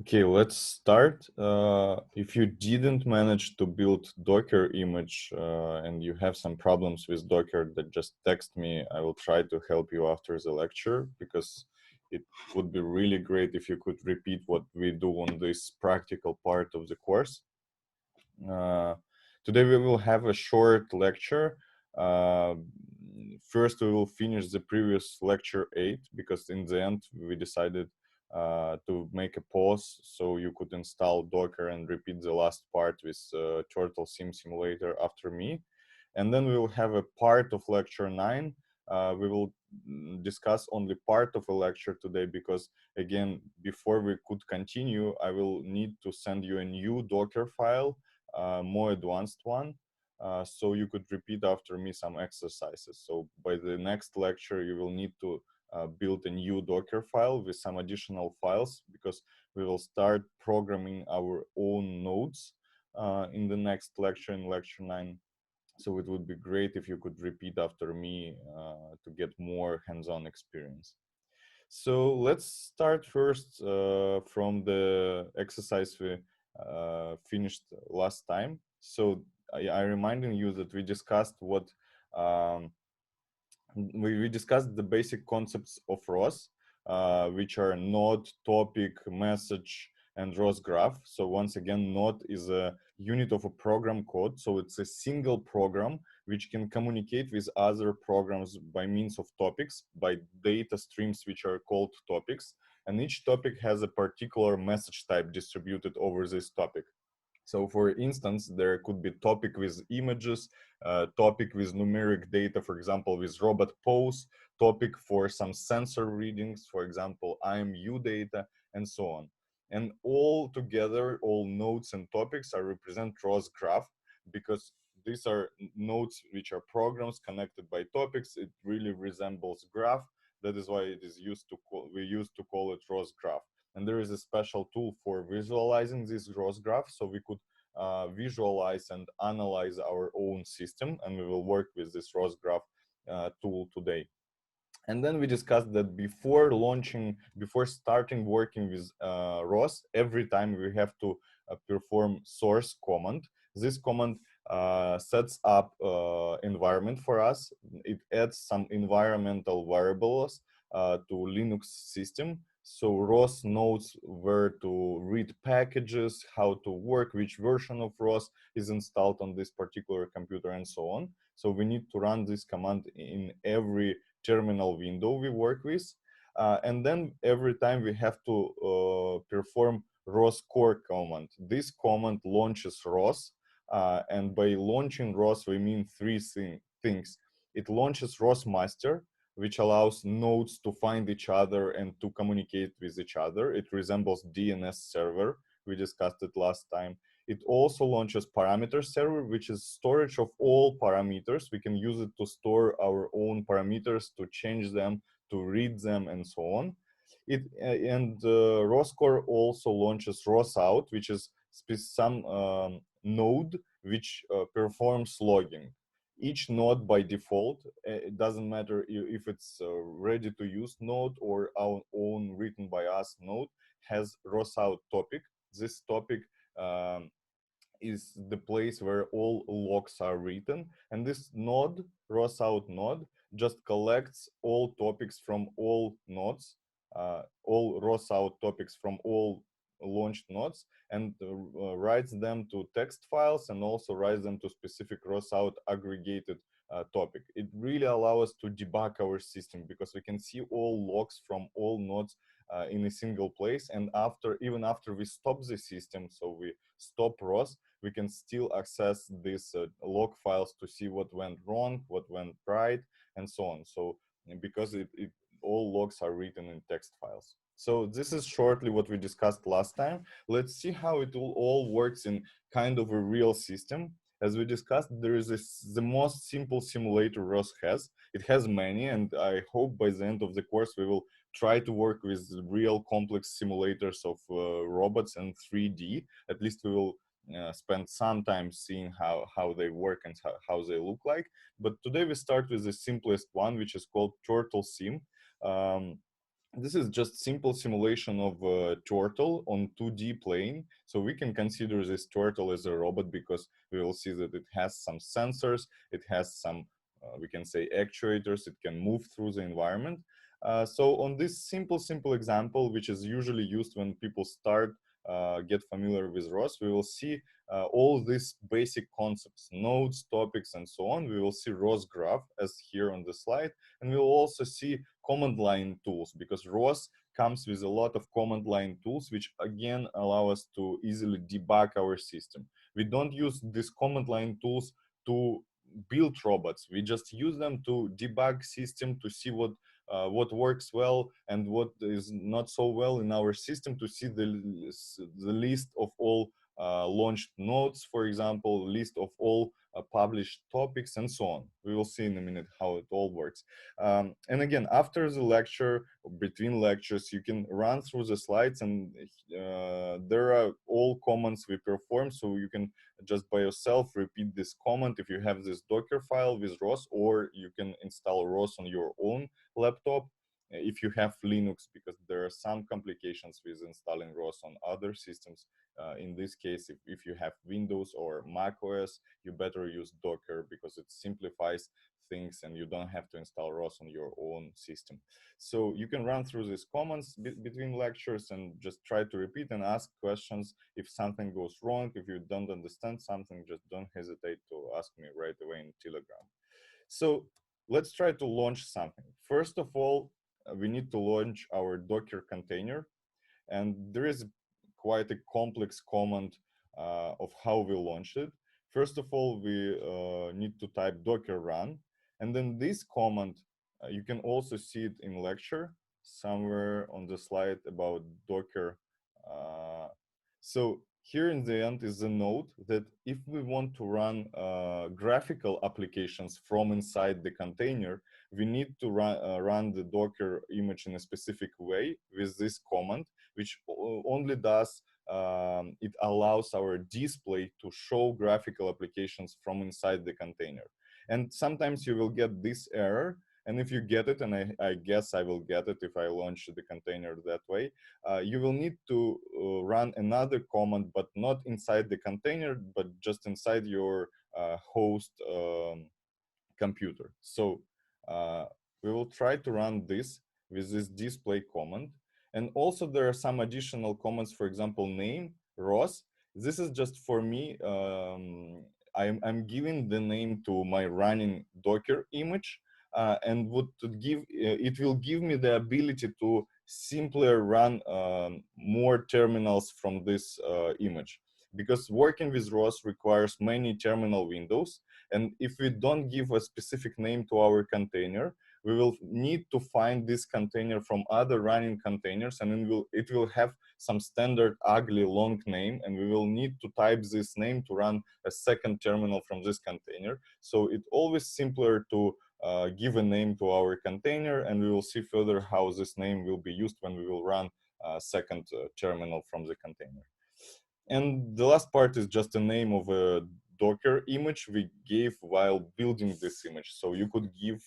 Okay, let's start. If you didn't manage to build Docker image and you have some problems with Docker, then just text me. I will try to help you after the lecture, because it would be really great if you could repeat what we do on this practical part of the course. Uh, Today we will have a short lecture. Uh, First, we will finish the previous lecture 8, because in the end we decided to make a pause so you could install Docker and repeat the last part with Turtle Sim Simulator after me. And then we will have a part of lecture 9. We will discuss only part of a lecture today, because again, before we could continue, I will need to send you a new Docker file, more advanced one, so you could repeat after me some exercises. So by the next lecture, you will need to build a new Docker file with some additional files, because we will start programming our own nodes in the next lecture, in lecture 9. So it would be great if you could repeat after me to get more hands-on experience. So let's start first from the exercise we finished last time. So I reminding you that we discussed um, we discussed the basic concepts of Ros, which are node, topic, message, and Ros Graph. So once again, node is a unit of a program code. So it's a single program which can communicate with other programs by means of topics, by data streams which are called topics. And each topic has a particular message type distributed over this topic. So for instance, there could be topic with images, topic with numeric data, for example, with robot pose, topic for some sensor readings, for example, IMU data, and so on. And all together, all nodes and topics are represent Ros graph, because these are nodes which are programs connected by topics. It really resembles graph. That is why it is used to we used to call it Ros graph. And there is a special tool for visualizing this Ros graph, so we could visualize and analyze our own system, and we will work with this Ros graph tool today. And then we discussed that before starting working with Ros, every time we have to perform source command. This command sets up environment for us. It adds some environmental variables to Linux system. So Ros knows where to read packages, how to work, which version of Ros is installed on this particular computer, and so on. So we need to run this command in every terminal window we work with. And then every time we have to perform Ros core command. This command launches Ros, and by launching Ros, we mean three things. It launches Ros master, which allows nodes to find each other and to communicate with each other. It resembles DNS server. We discussed it last time. It also launches parameter server, which is storage of all parameters. We can use it to store our own parameters, to change them, to read them, and so on. Ros core also launches Ros out, which is some node which performs logging. Each node by default, it doesn't matter if it's a ready to use node or our own written by us node, has Ros out topic. This topic um, is the place where all logs are written. And this node, Ros out node, just collects all topics from all nodes, all Ros out topics from all launched nodes, and writes them to text files, and also writes them to specific Ros out aggregated topic. It really allows us to debug our system, because we can see all logs from all nodes in a single place. And even after we stop the system, so we stop Ros, we can still access these log files to see what went wrong, what went right, and so on. So because all logs are written in text files. So this is shortly what we discussed last time. Let's see how it all works in kind of a real system. As we discussed, there is the most simple simulator Ros has. It has many, and I hope by the end of the course we will try to work with real complex simulators of robots and 3D. At least we will spend some time seeing how they work and how they look like. But today we start with the simplest one, which is called Turtle Sim. Um, This is just simple simulation of a turtle on 2D plane. So we can consider this turtle as a robot because we will see that it has some sensors, it has some, we can say, actuators, it can move through the environment. So on this simple example, which is usually used when people start get familiar with Ros, we will see all these basic concepts, nodes, topics, and so on. We will see Ros Graph as here on the slide, and we will also see command line tools, because Ros comes with a lot of command line tools, which again allow us to easily debug our system. We don't use these command line tools to build robots. We just use them to debug system, to see what works well and what is not so well in our system, to see the list of all launched nodes, for example, list of all published topics, and so on. We will see in a minute how it all works. And again, after the lecture, between lectures, you can run through the slides, and there are all commands we perform, so you can just by yourself repeat this command if you have this Docker file with Ros, or you can install Ros on your own laptop if you have Linux, because there are some complications with installing Ros on other systems. In this case, if you have Windows or Mac OS, you better use Docker because it simplifies things and you don't have to install Ros on your own system. So you can run through these commands between lectures and just try to repeat and ask questions. If something goes wrong, if you don't understand something, just don't hesitate to ask me right away in Telegram. So let's try to launch something. First of all, we need to launch our Docker container. And there is quite a complex command of how we launch it. First of all, we need to type docker run. And then this command, you can also see it in lecture somewhere on the slide about Docker. So here in the end is a note that if we want to run graphical applications from inside the container, we need to run the Docker image in a specific way with this command, which only does, it allows our display to show graphical applications from inside the container. And sometimes you will get this error. And if you get it, and I guess I will get it if I launch the container that way, you will need to run another command, but not inside the container, but just inside your host computer. So we will try to run this with this display command. And also there are some additional commands, for example, name, Ros. This is just for me. I'm giving the name to my running Docker image, and it will give me the ability to simply run more terminals from this image, because working with Ros requires many terminal windows. And if we don't give a specific name to our container, we will need to find this container from other running containers, and it will have some standard ugly long name, and we will need to type this name to run a second terminal from this container. So it's always simpler to give a name to our container, and we will see further how this name will be used when we will run a second terminal from the container. And the last part is just a name of a Docker image we gave while building this image. So you could give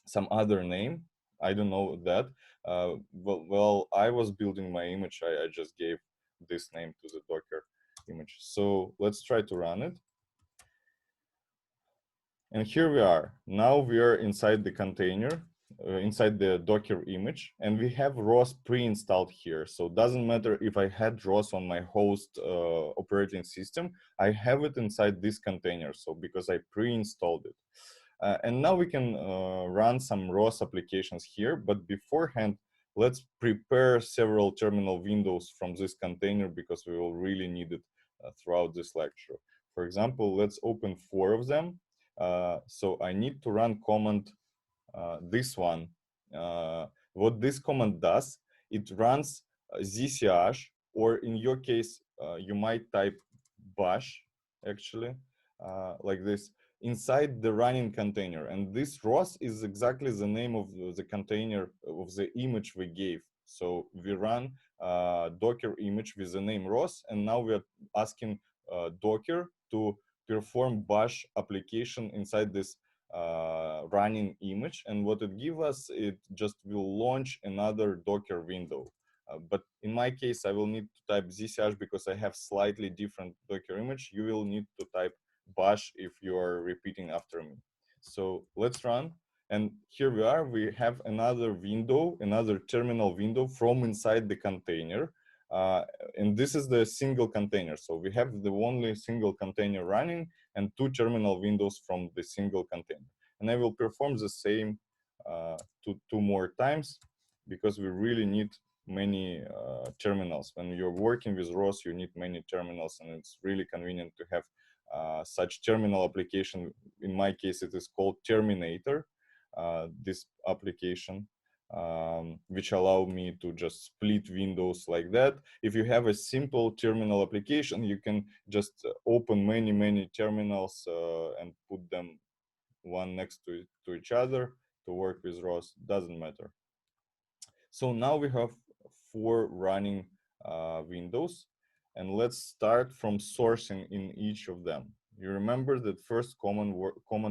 some other name. I don't know that. Well, I was building my image, I just gave this name to the Docker image. So let's try to run it. And here we are. Now we are inside the container, inside the Docker image, and we have Ros pre-installed here. So it doesn't matter if I had Ros on my host operating system, I have it inside this container. So because I pre-installed it. And now we can run some Ros applications here, but beforehand, let's prepare several terminal windows from this container because we will really need it throughout this lecture. For example, let's open 4 of them. So I need to run command, this one. What this command does, it runs zch, or in your case, you might type bash, actually, like this, inside the running container. And this Ros is exactly the name of the container of the image we gave. So we run Docker image with the name Ros, and now we are asking Docker to perform bash application inside this running image, and what it gives us, it just will launch another Docker window. But in my case, I will need to type zsh because I have slightly different Docker image. You will need to type bash if you are repeating after me. So let's run. And here we are, we have another window, another terminal window from inside the container. And this is the single container. So we have the only single container running and two terminal windows from the single container. And I will perform the same two more times because we really need many terminals. When you're working with Ros, you need many terminals, and it's really convenient to have such terminal application. In my case, it is called Terminator, this application, which allow me to just split windows like that. If you have a simple terminal application, you can just open many terminals and put them one next to each other to work with Ros. Doesn't matter. So now we have 4 running windows, and let's start from sourcing in each of them. You remember that first command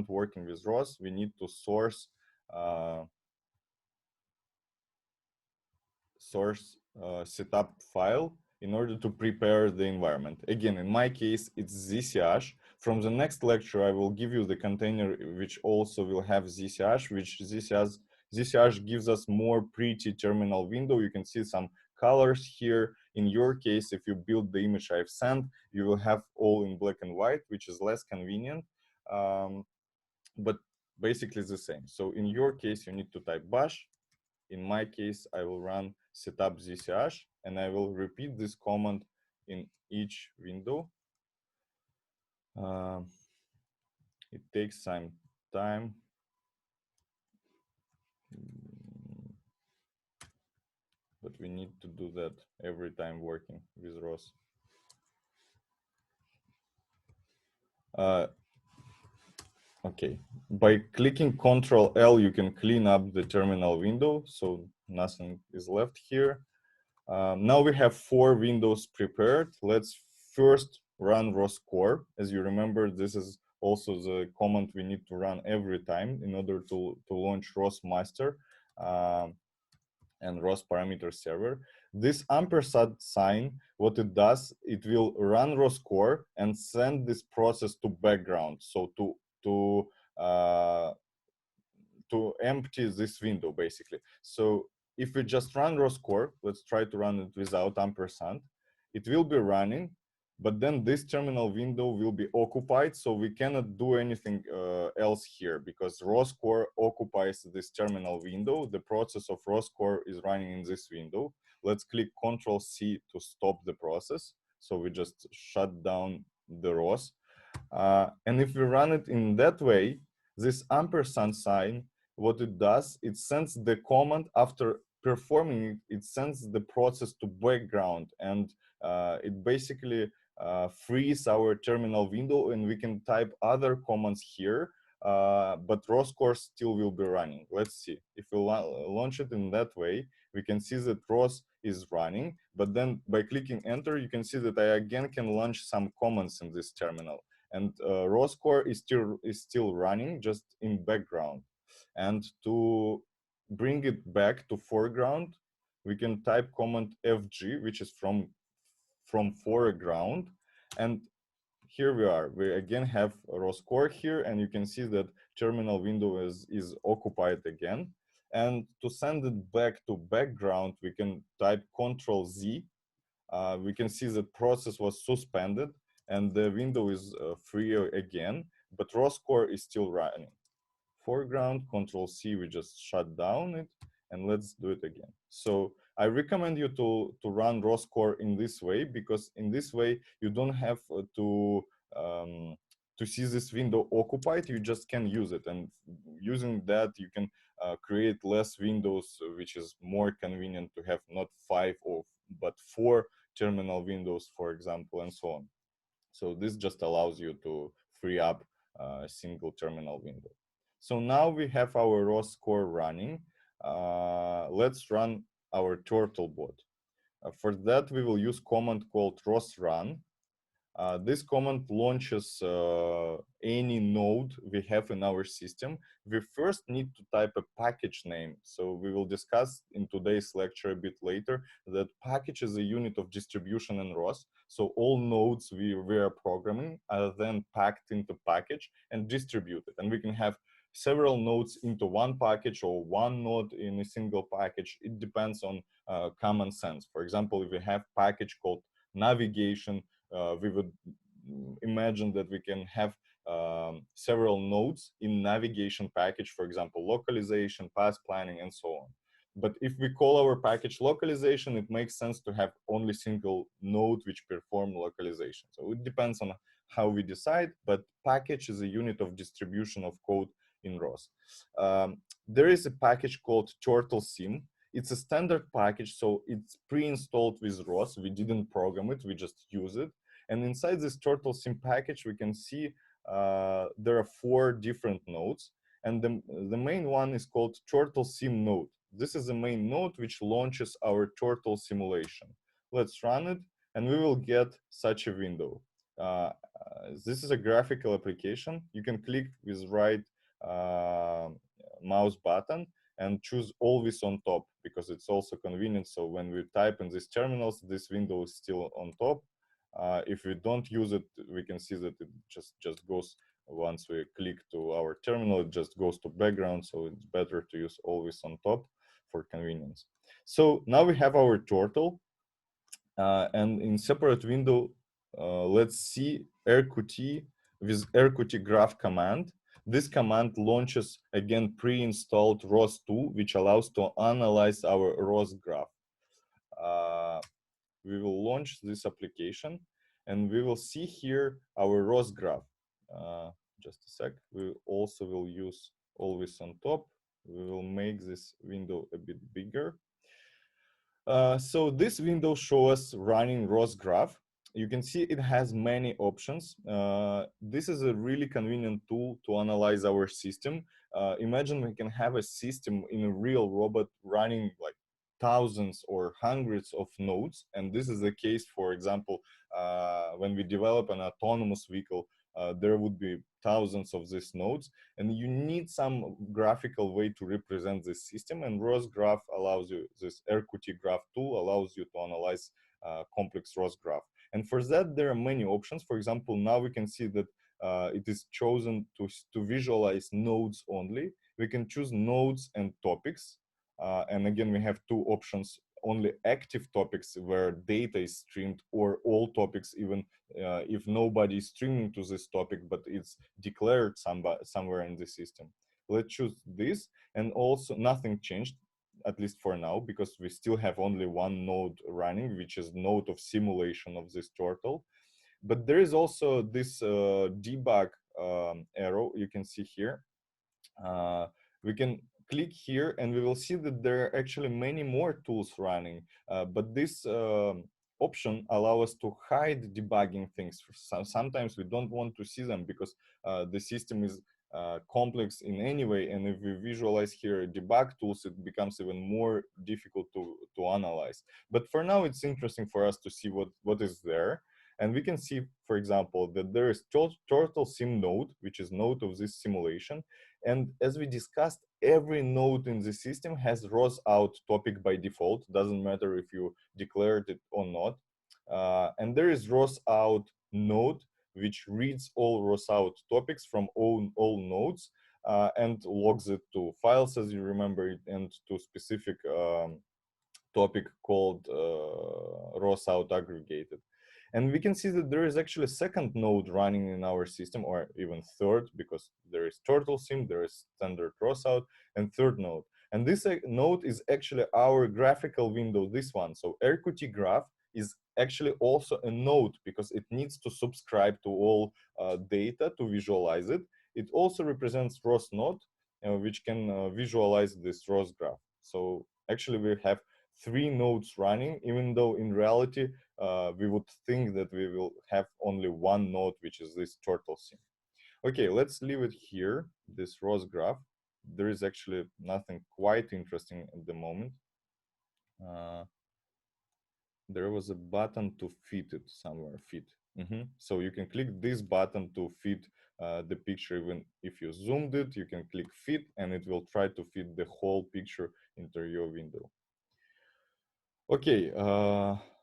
working with Ros, we need to source setup file in order to prepare the environment. Again, in my case, it's zsh. From the next lecture, I will give you the container which also will have zsh, which zsh gives us more pretty terminal window. You can see some colors here. In your case, if you build the image I've sent, you will have all in black and white, which is less convenient, but basically the same. So in your case, you need to type bash. In my case, I will run setup zsh, and I will repeat this command in each window. It takes some time, but we need to do that every time working with Ros. Okay, by clicking Ctrl L, you can clean up the terminal window, so nothing is left here. Now we have 4 windows prepared. Let's first run Ros core. As you remember, this is also the command we need to run every time in order to launch Ros master and Ros parameter server. This ampersand sign, what it does, it will run Ros core and send this process to background. So to empty this window, basically. So if we just run Ros core, let's try to run it without ampersand, it will be running, but then this terminal window will be occupied, so we cannot do anything else here because Ros core occupies this terminal window. The process of Ros core is running in this window. Let's click Ctrl C to stop the process. So we just shut down the Ros. And if we run it in that way, this ampersand sign, what it does, it sends the command after performing it, it sends the process to background, and it basically frees our terminal window, and we can type other commands here, but Ros core still will be running. Let's see. If we launch it in that way, we can see that Ros is running, but then by clicking enter, you can see that I again can launch some commands in this terminal. And Ros core is still running, just in background. And to bring it back to foreground, we can type command fg, which is from foreground. And here we are. We again have Ros core here, and you can see that terminal window is occupied again. And to send it back to background, we can type Ctrl Z. We can see the process was suspended, and the window is free again, but Ros core is still running. Foreground, Ctrl C, we just shut down it, and let's do it again. So I recommend you to run Ros core in this way, because in this way you don't have to see this window occupied. You just can use it, and using that you can create less windows, which is more convenient to have not 5 but 4 terminal windows, for example, and so on. So this just allows you to free up a single terminal window. So now we have our Ros core running. Let's run our turtle bot. For that, we will use command called Ros Run. This command launches any node we have in our system. We first need to type a package name. So we will discuss in today's lecture a bit later that package is a unit of distribution in Ros. So all nodes we are programming are then packed into package and distributed. And we can have several nodes into one package or one node in a single package. It depends on common sense. For example, if we have package called navigation, we would imagine that we can have several nodes in navigation package, for example, localization, path planning, and so on. But if we call our package localization, it makes sense to have only single node which perform localization. So it depends on how we decide, but package is a unit of distribution of code in Ros. There is a package called Turtle Sim. It's a standard package, so it's pre-installed with Ros. We didn't program it, we just use it. And inside this Turtle Sim package, we can see there are 4 different nodes. And the main one is called Turtle Sim node. This is the main node which launches our turtle simulation. Let's run it, and we will get such a window. This is a graphical application. You can click with right mouse button and choose always on top, because it's also convenient. So when we type in these terminals, this window is still on top. If we don't use it, we can see that it just goes, once we click to our terminal, it just goes to background. So it's better to use always on top for convenience. So now we have our turtle, and in separate window, let's see rqt with rqt graph command. This command launches again pre-installed Ros 2, which allows to analyze our Ros graph. We will launch this application, and we will see here our Ros graph. Just a sec. We also will use always on top. We will make this window a bit bigger. So this window shows us running Ros Graph. You can see it has many options. This is a really convenient tool to analyze our system. Imagine we can have a system in a real robot running like thousands or hundreds of nodes. And this is the case, for example, when we develop an autonomous vehicle, there would be thousands of these nodes, and you need some graphical way to represent this system. And Ros Graph allows you, this rqt graph tool allows you to analyze complex Ros graph. And for that, there are many options. For example, now we can see that it is chosen to visualize nodes only. We can choose nodes and topics. And again, we have 2 options: only active topics where data is streamed, or all topics, even if nobody is streaming to this topic, but it's declared somewhere in the system. Let's choose this, and also nothing changed, at least for now, because we still have only one node running, which is node of simulation of this turtle. But there is also this debug arrow you can see here. We can click here, and we will see that there are actually many more tools running, but this option allows us to hide debugging things. Sometimes we don't want to see them because the system is complex in any way, and if we visualize here debug tools, it becomes even more difficult to analyze. But for now, it's interesting for us to see what is there. And we can see, for example, that there is turtle sim node, which is node of this simulation. And as we discussed, every node in the system has Ros out topic by default. Doesn't matter if you declared it or not. And there is Ros out node, which reads all Ros out topics from all nodes and logs it to files, as you remember, and to specific topic called Ros out aggregated. And we can see that there is actually a second node running in our system, or even third, because there is turtle sim, there is standard Ros out, and third node. And this node is actually our graphical window, this one. So rqt graph is actually also a node because it needs to subscribe to all data to visualize it. It also represents Ros node, which can visualize this Ros graph. So actually we have 3 nodes running, even though in reality we would think that we will have only one node, which is this turtle sim. Okay, let's leave it here, this Ros graph. There is actually nothing quite interesting at the moment. There was a button to fit it somewhere, fit. So you can click this button to fit the picture. Even if you zoomed it, you can click fit and it will try to fit the whole picture into your window. Okay,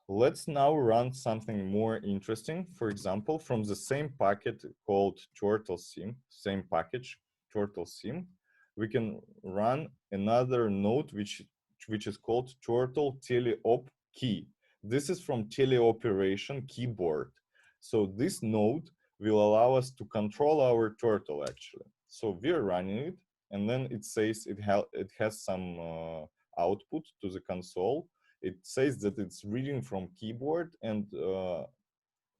let's now run something more interesting. For example, from the same packet called turtle sim, same package, turtle sim, we can run another node which is called turtle teleop key. This is from teleoperation keyboard. So this node will allow us to control our turtle actually. So we're running it, and then it says it has some output to the console. It says that it's reading from keyboard and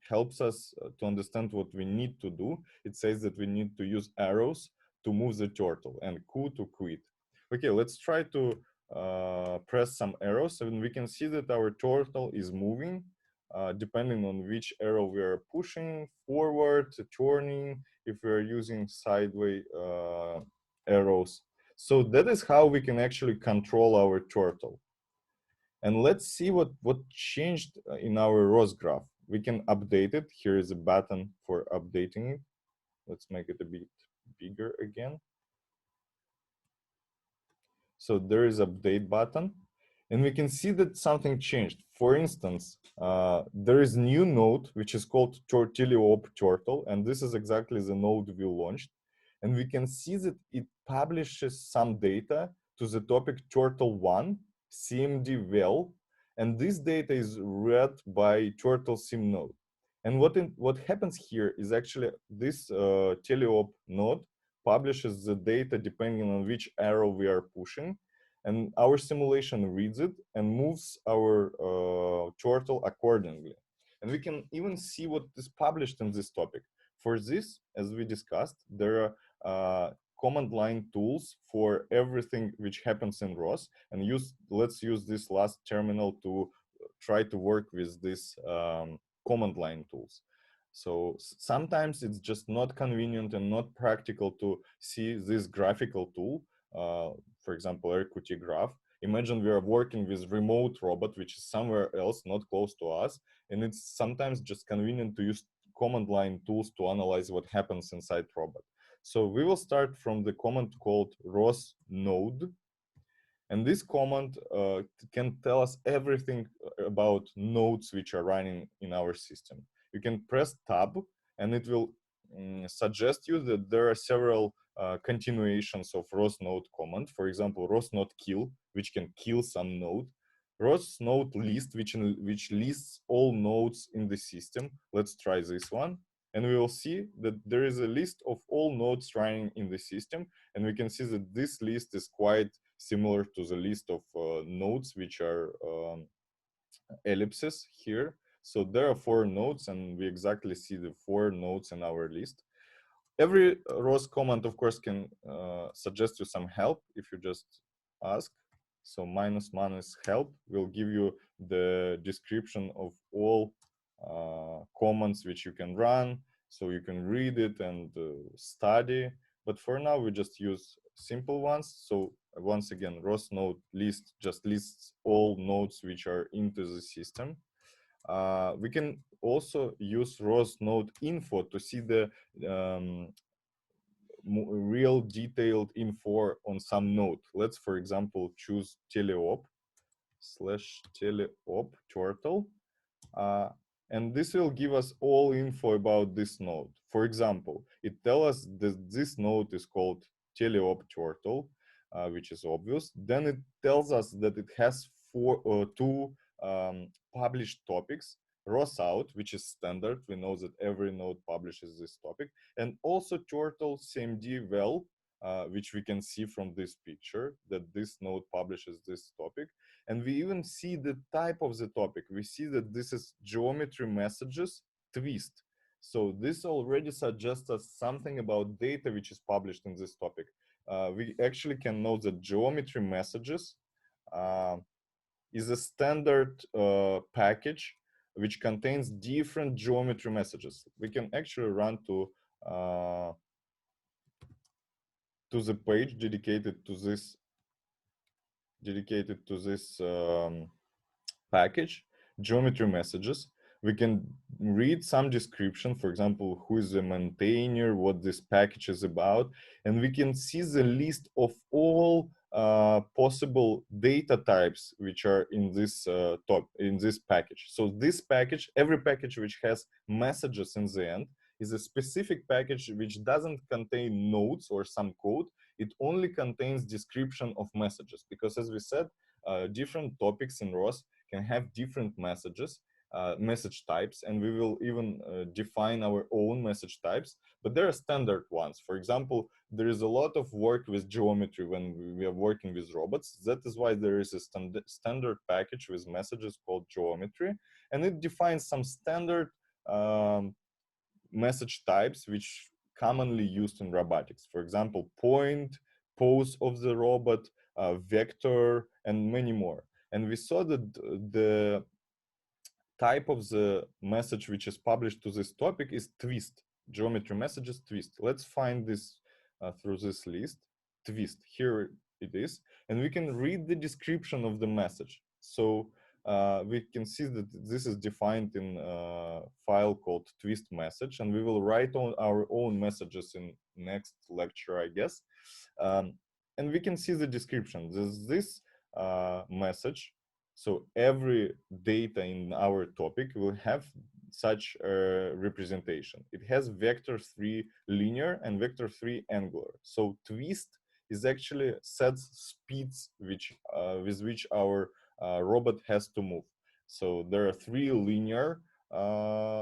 helps us to understand what we need to do. It says that we need to use arrows to move the turtle and Q to quit. Okay, let's try to press some arrows, and we can see that our turtle is moving depending on which arrow we are pushing forward, turning, if we are using sideways arrows. So that is how we can actually control our turtle. And let's see what changed in our Ros graph. We can update it. Here is a button for updating it. Let's make it a bit bigger again. So there is update button, and we can see that something changed. For instance, there is new node, which is called Tortilleop Turtle, and this is exactly the node we launched. And we can see that it publishes some data to the topic turtle1 cmd well, and this data is read by turtle sim node. And what happens here is actually this teleop node publishes the data depending on which arrow we are pushing, and our simulation reads it and moves our turtle accordingly. And we can even see what is published in this topic. For this, as we discussed, there are command line tools for everything which happens in Ros, and let's use this last terminal to try to work with this command line tools. So sometimes it's just not convenient and not practical to see this graphical tool, for example, RQT graph. Imagine we are working with remote robot, which is somewhere else, not close to us, and it's sometimes just convenient to use command line tools to analyze what happens inside robot. So we will start from the command called Ros Node. And this command can tell us everything about nodes which are running in our system. You can press tab and it will suggest you that there are several continuations of Ros node command. For example, Ros node kill, which can kill some node. Ros node list, which lists all nodes in the system. Let's try this one. And we will see that there is a list of all nodes running in the system. And we can see that this list is quite similar to the list of nodes, which are ellipses here. So there are 4 nodes, and we exactly see the 4 nodes in our list. Every Ros command, of course, can suggest you some help if you just ask. So -minus help will give you the description of all commands which you can run, so you can read it and study. But for now, we just use simple ones. So once again, Ros node list just lists all nodes which are into the system. We can also use Ros Node Info to see the real detailed info on some node. Let's, for example, choose teleop /teleop turtle. And this will give us all info about this node. For example, it tells us that this node is called teleop turtle, which is obvious. Then it tells us that it has 2 published topics. Ros out, which is standard. We know that every node publishes this topic. And also turtle cmd well, which we can see from this picture, that this node publishes this topic. And we even see the type of the topic. We see that this is geometry messages twist. So this already suggests us something about data which is published in this topic. We actually can know that geometry messages is a standard package which contains different geometry messages. We can actually run to the page dedicated to this package, geometry messages. We can read some description, for example, who is the maintainer, what this package is about, and we can see the list of all possible data types which are in this in this package. So this package, every package which has messages in the end, is a specific package which doesn't contain nodes or some code. It only contains description of messages, because as we said, different topics in Ros can have different messages, message types, and we will even define our own message types, but there are standard ones. For example, there is a lot of work with geometry when we are working with robots. That is why there is a standard package with messages called geometry, and it defines some standard message types which commonly used in robotics. For example, point, pose of the robot, vector, and many more. And we saw that the type of the message which is published to this topic is twist. Geometry messages twist. Let's find this through this list. Twist, here it is. And we can read the description of the message. So we can see that this is defined in a file called twist message, and we will write on our own messages in next lecture, I guess. And we can see the description. This message, so every data in our topic will have such a representation. It has vector3 linear and vector3 angular. So twist is actually sets speeds which with which our robot has to move. So there are 3 linear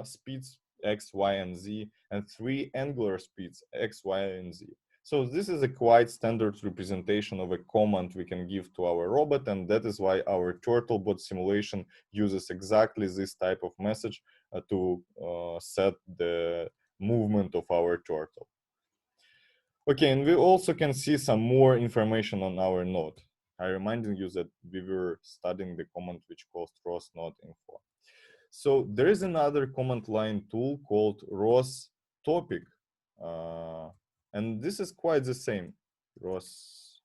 speeds, x, y, and z, and 3 angular speeds, x, y, and z. So this is a quite standard representation of a command we can give to our robot, and that is why our TurtleBot simulation uses exactly this type of message to set the movement of our turtle. Okay, and we also can see some more information on our node. I reminding you that we were studying the command which calls Ros Node Info. So there is another command line tool called Ros Topic. And this is quite the same. Ros,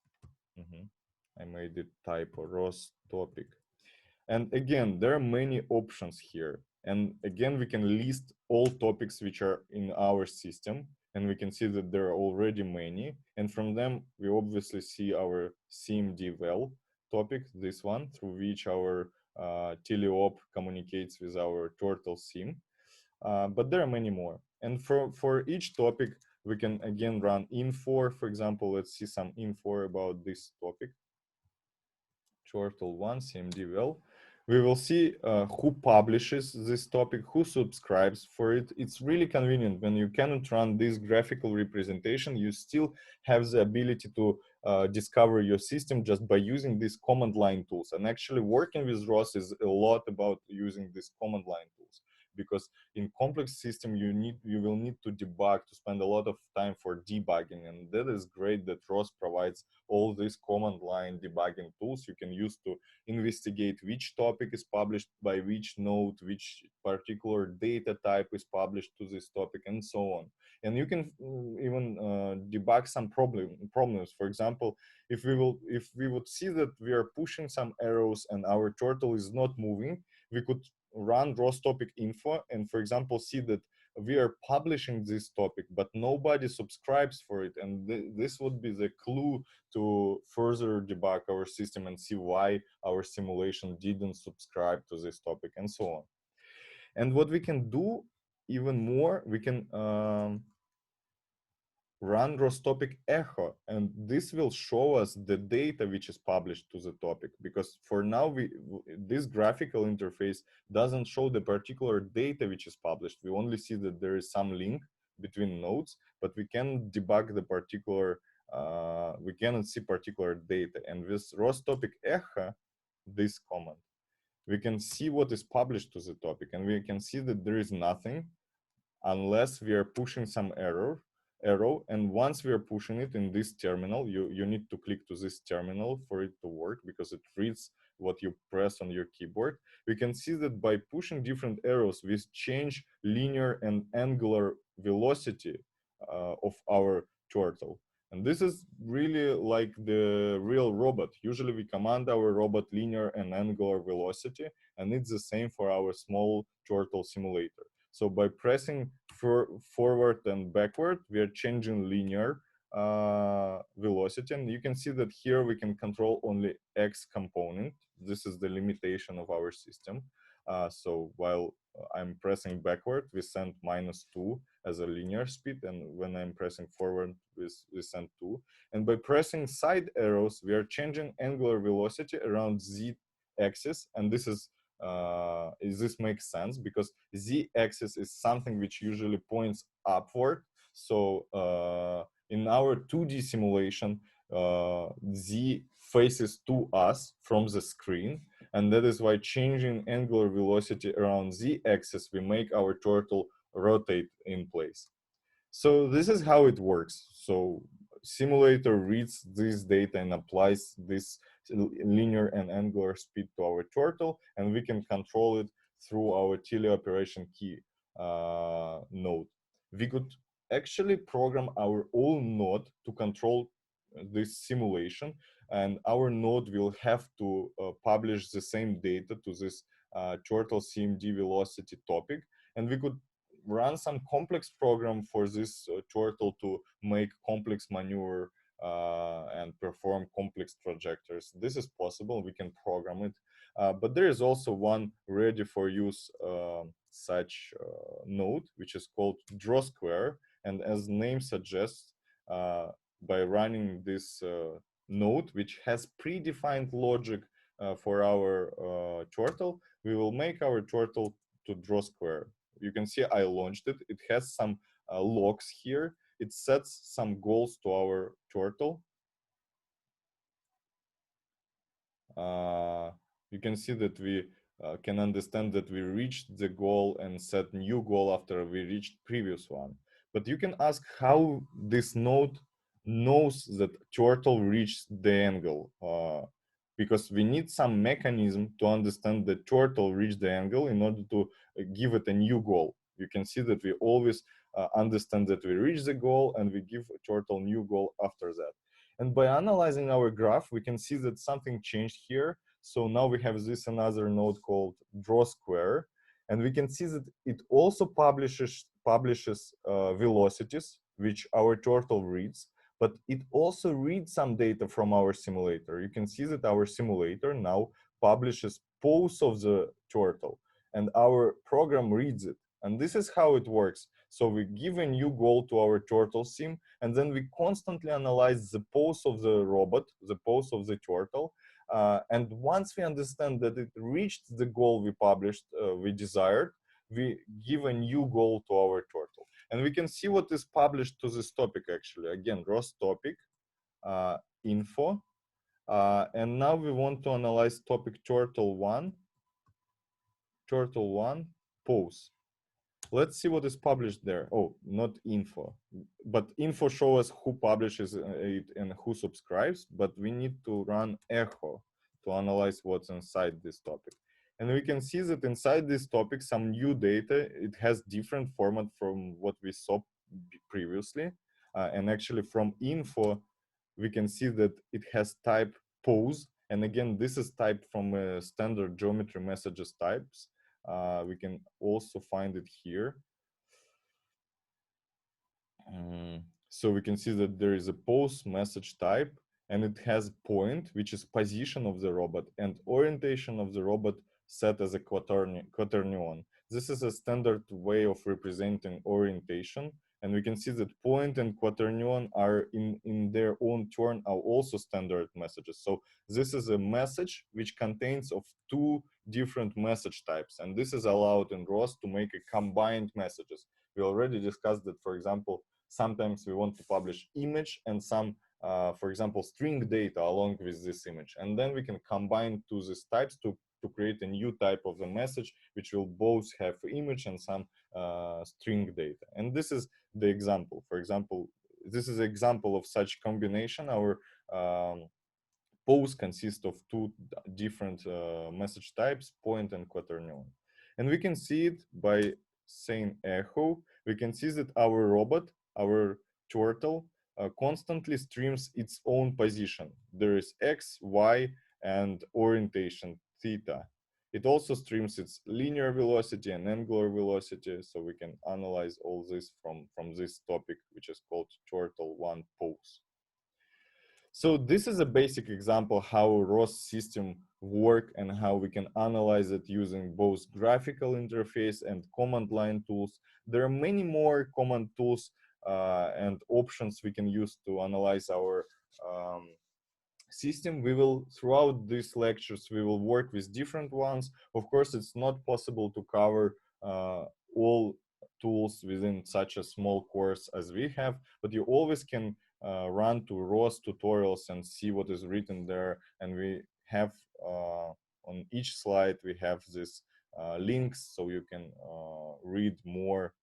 I made it typo, Ros Topic. And again, there are many options here. And again, we can list all topics which are in our system. And we can see that there are already many. And from them, we obviously see our CMDVal topic, this one, through which our teleop communicates with our turtle sim. But there are many more. And for each topic, we can again run info. For example, let's see some info about this topic. Turtle1 CMDVal. We will see who publishes this topic, who subscribes for it. It's really convenient when you cannot run this graphical representation. You still have the ability to discover your system just by using these command line tools. And actually working with Ros is a lot about using these command line tools, because in complex system you will need to debug, to spend a lot of time for debugging, and that is great that Ros provides all these command line debugging tools you can use to investigate which topic is published by which node, which particular data type is published to this topic, and so on. And you can even debug some problems. For example, if we would see that we are pushing some arrows and our turtle is not moving, we could run Ros Topic info and, for example, see that we are publishing this topic, but nobody subscribes for it. And this would be the clue to further debug our system and see why our simulation didn't subscribe to this topic, and so on. And what we can do even more, we can run Ros Topic echo, and this will show us the data which is published to the topic, because for now this graphical interface doesn't show the particular data which is published. We only see that there is some link between nodes, but we can debug the particular we cannot see particular data. And with Ros Topic echo, this command, we can see what is published to the topic, and we can see that there is nothing unless we are pushing some arrow. And once we are pushing it in this terminal, you need to click to this terminal for it to work, because it reads what you press on your keyboard. We can see that by pushing different arrows, we change linear and angular velocity of our turtle. And this is really like the real robot. Usually we command our robot linear and angular velocity, and it's the same for our small turtle simulator. So by pressing forward and backward, we are changing linear velocity. And you can see that here we can control only X component. This is the limitation of our system. So while I'm pressing backward, we send -2 as a linear speed, and when I'm pressing forward, we send 2. And by pressing side arrows, we are changing angular velocity around Z axis, and this makes sense because Z axis is something which usually points upward. So in our 2D simulation, Z faces to us from the screen, and that is why changing angular velocity around Z axis, we make our turtle rotate in place. So this is how it works. So simulator reads this data and applies this linear and angular speed to our turtle, and we can control it through our teleoperation key node. We could actually program our own node to control this simulation, and our node will have to publish the same data to this turtle CMD velocity topic, and we could run some complex program for this turtle to make complex maneuver and perform complex trajectories. This is possible, we can program it. But there is also one ready for use such node, which is called draw square. And as name suggests, by running this node, which has predefined logic for our turtle, we will make our turtle to draw square. You can see I launched it. It has some logs here. It sets some goals to our turtle. You can see that we can understand that we reached the goal and set new goal after we reached previous one. But you can ask how this node knows that turtle reached the angle, because we need some mechanism to understand that turtle reached the angle in order to give it a new goal. You can see that we always understand that we reached the goal and we give a turtle new goal after that. And by analyzing our graph, we can see that something changed here. So now we have this another node called draw square, and we can see that it also publishes velocities, which our turtle reads, but it also reads some data from our simulator. You can see that our simulator now publishes pose of the turtle, and our program reads it. And this is how it works. So we give a new goal to our turtle sim, and then we constantly analyze the pose of the robot, the pose of the turtle. And once we understand that it reached the goal we published, we desired, we give a new goal to our turtle. And we can see what is published to this topic actually. Again, Ros Topic, info. And now we want to analyze topic turtle1 pose. Let's see what is published there. Oh, not info, but info shows us who publishes it and who subscribes, but we need to run echo to analyze what's inside this topic. And we can see that inside this topic, some new data, it has different format from what we saw previously. And actually from info, we can see that it has type pose. And again, this is typed from standard geometry messages types. We can also find it here. So we can see that there is a pose message type, and it has point, which is position of the robot, and orientation of the robot set as a quaternion. This is a standard way of representing orientation, and we can see that point and quaternion are in their own turn are also standard messages. So this is a message which contains of two different message types, and this is allowed in Ros to make a combined messages. We already discussed that, for example, sometimes we want to publish image and some, for example, string data along with this image. And then we can combine two these types to create a new type of the message, which will both have image and some string data. And this is the example. For example, this is an example of such combination. Our pose consists of two different message types, point and quaternion. And we can see it by saying echo. We can see that our robot, our turtle, constantly streams its own position. There is X, Y, and orientation, theta. It also streams its linear velocity and angular velocity, so we can analyze all this from this topic, which is called Turtle 1 pose. So this is a basic example how Ros system work and how we can analyze it using both graphical interface and command line tools. There are many more command tools and options we can use to analyze our system. We will, throughout these lectures, we will work with different ones. Of course, it's not possible to cover all tools within such a small course as we have, but you always can run to Ros tutorials and see what is written there. And we have on each slide, we have this links, so you can read more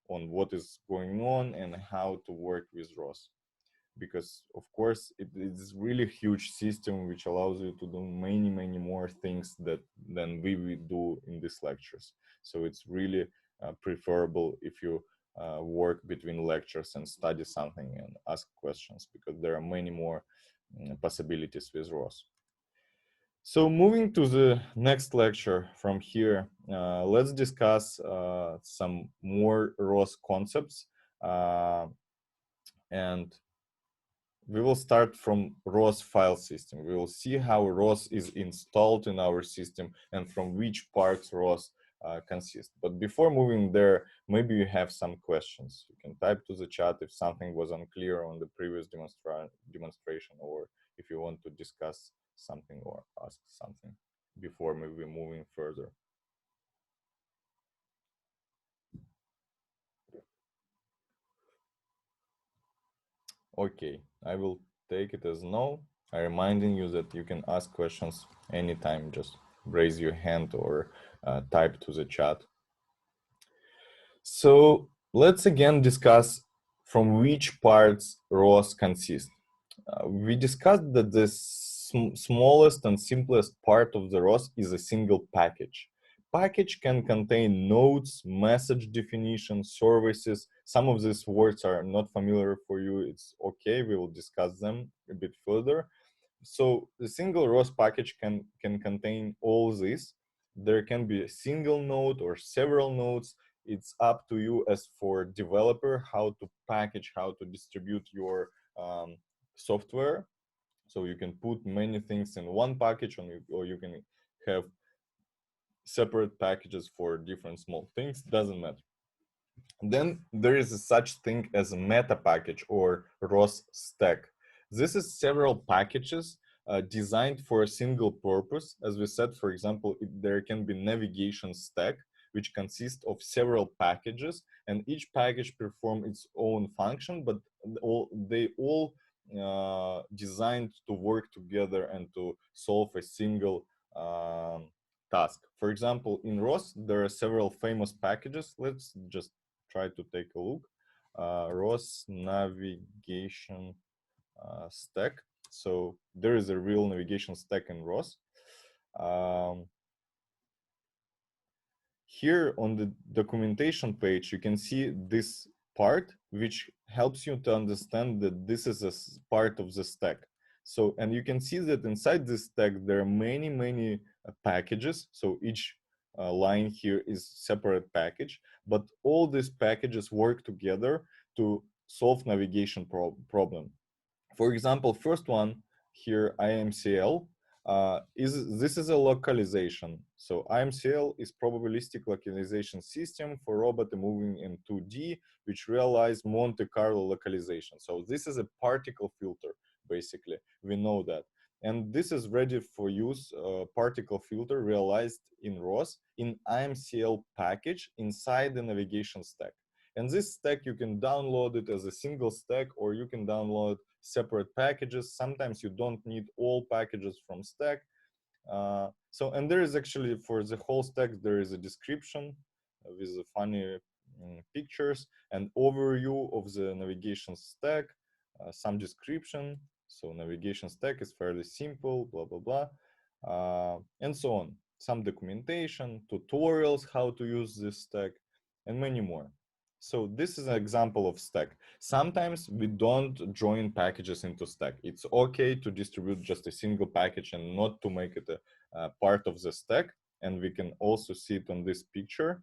on what is going on and how to work with Ros. Because of course it is really huge system which allows you to do many more things than we do in these lectures. So it's really preferable if you work between lectures and study something and ask questions, because there are many more possibilities with Ros. So moving to the next lecture from here, let's discuss some more Ros concepts, and we will start from Ros file system. We will see how Ros is installed in our system and from which parts Ros consists. But before moving there, maybe you have some questions. You can type to the chat if something was unclear on the previous demonstration, or if you want to discuss something or ask something before maybe moving further. Okay, I will take it as no. I'm reminding you that you can ask questions anytime. Just raise your hand or type to the chat. So let's again discuss from which parts Ros consist. We discussed that the smallest and simplest part of the Ros is a single package. Package can contain nodes, message definitions, services. Some of these words are not familiar for you. It's okay. We will discuss them a bit further. So the single Ros package can contain all this. There can be a single node or several nodes. It's up to you as for developer how to package, how to distribute your software. So you can put many things in one package, or you can have separate packages for different small things. Doesn't matter. Then there is a such thing as a meta package or Ros stack. This is several packages designed for a single purpose. As we said, for example, there can be navigation stack, which consists of several packages, and each package perform its own function, but they all designed to work together and to solve a single task. For example, in Ros, there are several famous packages. Let's just try to take a look. Ros Navigation Stack. So there is a real navigation stack in Ros. Here on the documentation page, you can see this part, which helps you to understand that this is a part of the stack. So, and you can see that inside this stack, there are many packages. So each line here is separate package, but all these packages work together to solve navigation problem. For example, first one here, IMCL, this is a localization. So IMCL is probabilistic localization system for robot moving in 2D, which realize Monte Carlo localization. So this is a particle filter, basically. We know that. And this is ready for use, particle filter realized in Ros in IMCL package inside the navigation stack. And this stack, you can download it as a single stack, or you can download separate packages. Sometimes you don't need all packages from stack. And there is actually, for the whole stack, there is a description with the funny pictures and overview of the navigation stack, some description. So navigation stack is fairly simple, blah, blah, blah, and so on. Some documentation, tutorials, how to use this stack, and many more. So this is an example of stack. Sometimes we don't join packages into stack. It's okay to distribute just a single package and not to make it a part of the stack. And we can also see it on this picture.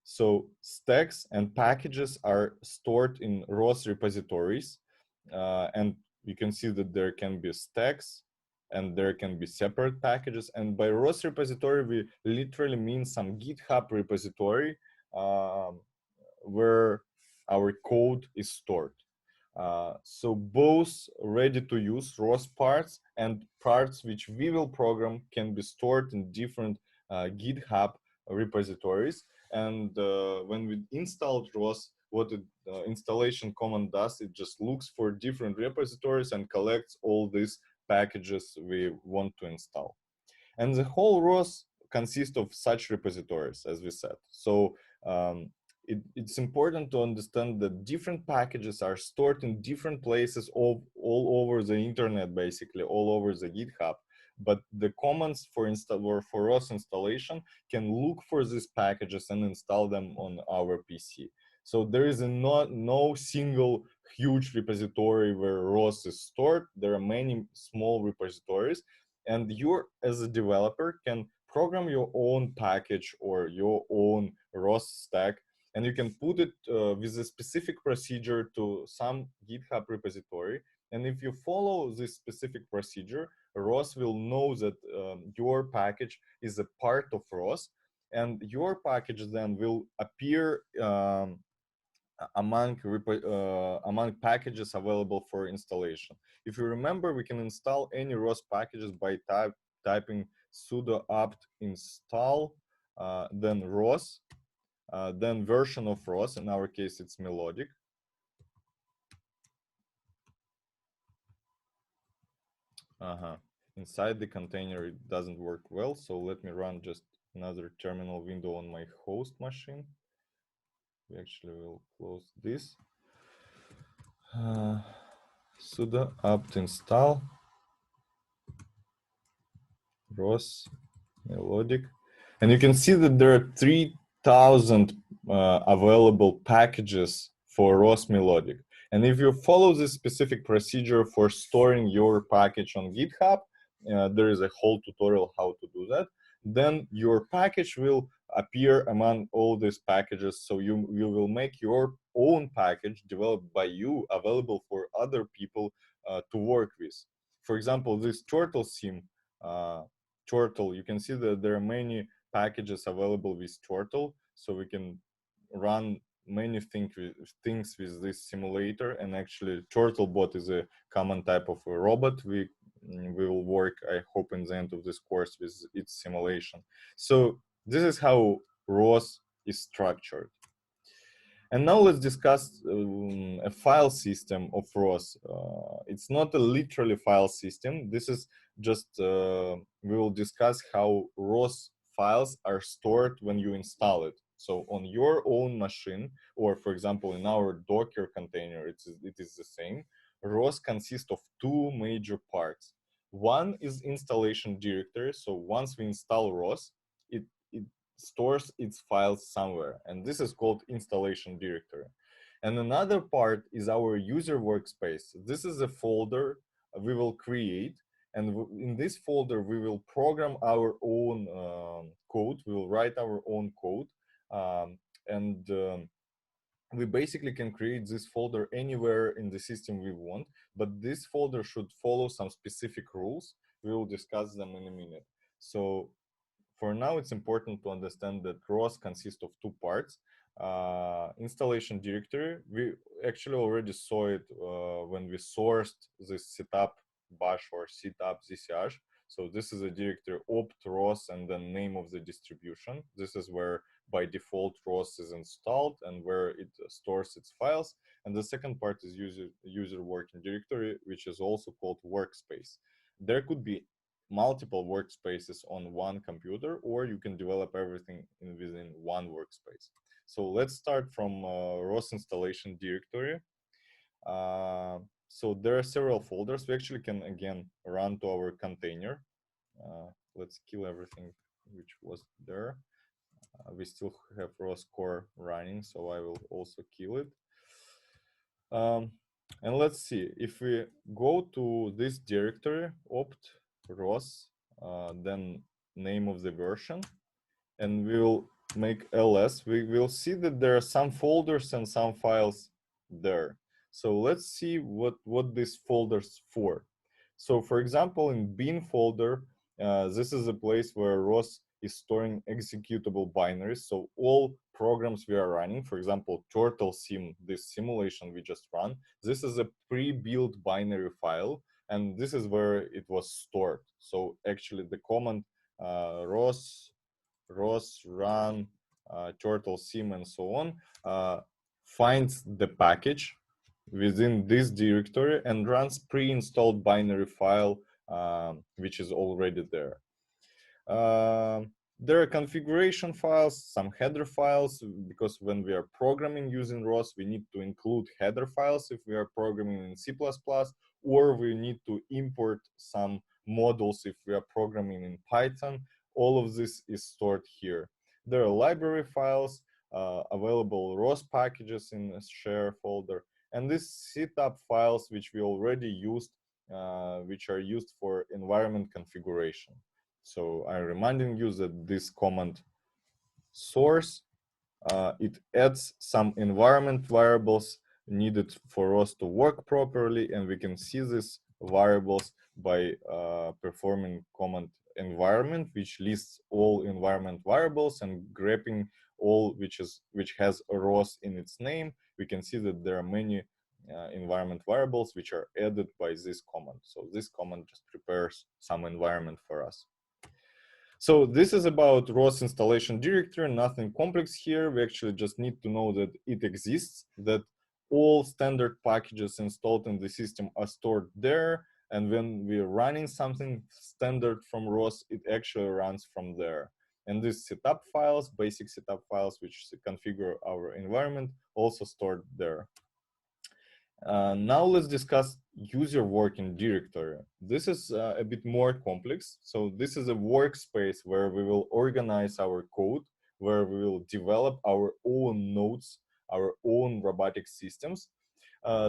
So stacks and packages are stored in Ros repositories. And you can see that there can be stacks and there can be separate packages. And by Ros repository, we literally mean some GitHub repository where our code is stored. So both ready-to-use Ros parts and parts which we will program can be stored in different GitHub repositories. And when we installed Ros, what the installation command does, it just looks for different repositories and collects all these packages we want to install. And the whole Ros consists of such repositories, as we said. So it's important to understand that different packages are stored in different places all over the internet, basically all over the GitHub. But the commands for Ros installation can look for these packages and install them on our PC. So there is no single huge repository where Ros is stored. There are many small repositories, and you as a developer can program your own package or your own Ros stack, and you can put it with a specific procedure to some GitHub repository. And if you follow this specific procedure, Ros will know that your package is a part of Ros, and your package then will appear among packages available for installation. If you remember, we can install any Ros packages by typing sudo apt install, then Ros, then version of Ros. In our case, it's melodic. Inside the container, it doesn't work well. So let me run just another terminal window on my host machine. We actually will close this. Sudo apt install Ros melodic, and you can see that there are 3,000 available packages for Ros melodic. And if you follow this specific procedure for storing your package on GitHub, there is a whole tutorial how to do that. Then your package will appear among all these packages. So you will make your own package developed by you available for other people to work with. For example, this turtle theme, Turtle, you can see that there are many packages available with Turtle, so we can run many things with this simulator. And actually, TurtleBot is a common type of a robot. We will work, I hope, in the end of this course with its simulation. So this is how Ros is structured. And now let's discuss a file system of Ros. It's not a literally file system. This is just, we will discuss how Ros files are stored when you install it. So on your own machine, or for example, in our Docker container, it is the same. Ros consists of two major parts. One is installation directory. So once we install Ros, it stores its files somewhere, and this is called installation directory. And another part is our user workspace. This is a folder we will create, and in this folder we will program our own code. We will write our own code, and we basically can create this folder anywhere in the system we want, but this folder should follow some specific rules. We will discuss them in a minute. So for now, it's important to understand that Ros consists of two parts. Installation directory, we actually already saw it when we sourced this setup bash or setup zch. So this is a directory opt Ros and then name of the distribution. This is where by default Ros is installed and where it stores its files. And the second part is user working directory, which is also called workspace. There could be multiple workspaces on one computer, or you can develop everything within one workspace. So let's start from Ros installation directory. So there are several folders. We actually can again run to our container. Let's kill everything which was there. We still have Ros core running, so I will also kill it. And let's see, if we go to this directory, opt Ros, then name of the version, and we will make ls, we will see that there are some folders and some files there. So let's see what these folders for. So for example, in bin folder, this is a place where Ros is storing executable binaries. So all programs we are running, for example, Turtle Sim, this simulation we just run, this is a pre-built binary file, and this is where it was stored. So actually the command Ros Run, Turtle Sim, and so on, finds the package within this directory and runs pre-installed binary file, which is already there. There are configuration files, some header files, because when we are programming using Ros, we need to include header files if we are programming in C++, or we need to import some models if we are programming in Python. All of this is stored here. There are library files, available Ros packages in a share folder, and these setup files which we already used, which are used for environment configuration. So I'm reminding you that this command source, it adds some environment variables needed for Ros to work properly, and we can see these variables by performing command environment, which lists all environment variables, and grabbing all which has a Ros in its name. We can see that there are many environment variables which are added by this command. So this command just prepares some environment for us. So this is about Ros Installation Directory, nothing complex here. We actually just need to know that it exists, that all standard packages installed in the system are stored there. And when we're running something standard from Ros, it actually runs from there. And these setup files, basic setup files, which configure our environment, also stored there. Now let's discuss user working directory. This is a bit more complex. So this is a workspace where we will organize our code, where we will develop our own nodes, our own robotic systems.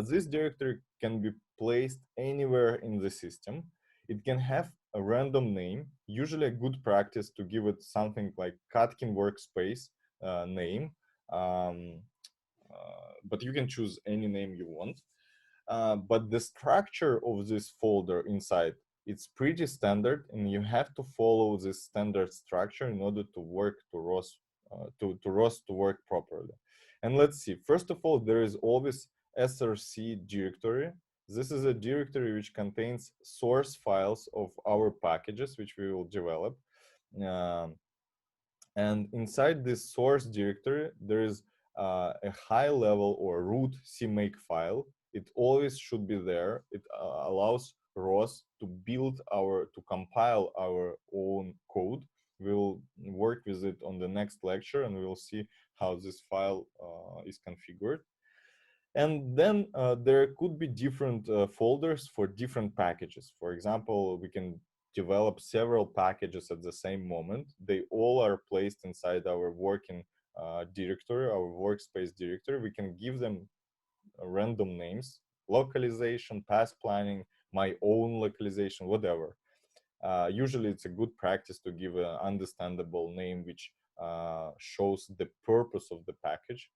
This directory can be placed anywhere in the system. It can have a random name, usually a good practice to give it something like Katkin workspace name. But you can choose any name you want. But the structure of this folder inside, it's pretty standard, and you have to follow this standard structure in order to work to Ros, Ros to work properly. And let's see, first of all, there is always Src directory. This is a directory which contains source files of our packages, which we will develop. And inside this source directory, there is a high level or root CMake file. It always should be there. It allows Ros to to compile our own code. We'll work with it on the next lecture, and we will see how this file is configured. And then there could be different folders for different packages. For example, we can develop several packages at the same moment. They all are placed inside our working directory, our workspace directory. We can give them random names, localization, path planning, my own localization, whatever. Usually it's a good practice to give an understandable name which shows the purpose of the package.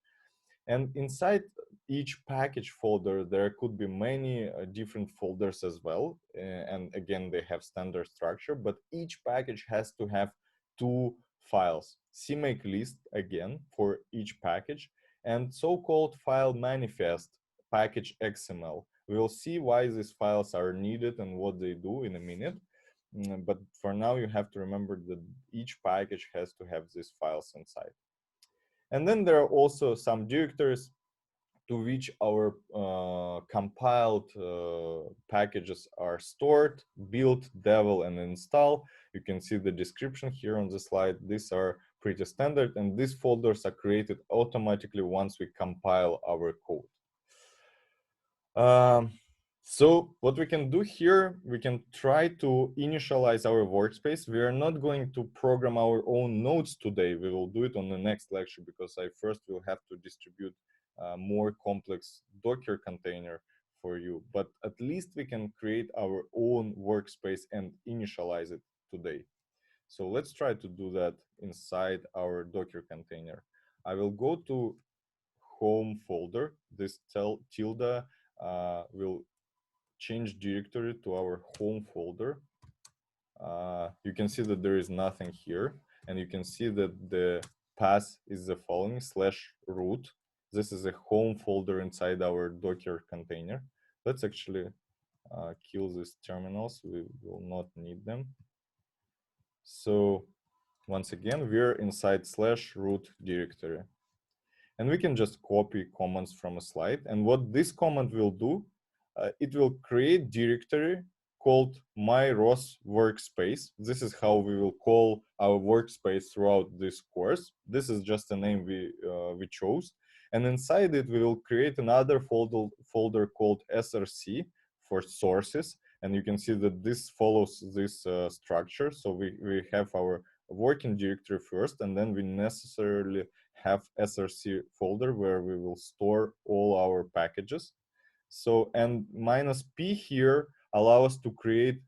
And inside each package folder, there could be many different folders as well. And again, they have standard structure, but each package has to have two files. CMakeList, again, for each package, and so-called file manifest, package.xml. We'll see why these files are needed and what they do in a minute. But for now, you have to remember that each package has to have these files inside. And then there are also some directories to which our compiled packages are stored, build, devel, and install. You can see the description here on the slide. These are pretty standard, and these folders are created automatically once we compile our code. So what we can do here, we can try to initialize our workspace. We are not going to program our own nodes today. We will do it on the next lecture because I first will have to distribute a more complex Docker container for you. But at least we can create our own workspace and initialize it today. So let's try to do that inside our Docker container. I will go to home folder. This tilde will change directory to our home folder. You can see that there is nothing here, and you can see that the path is the following /root. This is a home folder inside our Docker container. Let's actually kill these terminals. We will not need them. So once again, we're inside /root directory. And we can just copy commands from a slide. And what this command will do, it will create directory called my Ros workspace. This is how we will call our workspace throughout this course. This is just a name we chose. And inside it, we will create another folder called Src for sources. And you can see that this follows this structure. So we have our working directory first, and then we necessarily have Src folder where we will store all our packages. So, and -p here allow us to create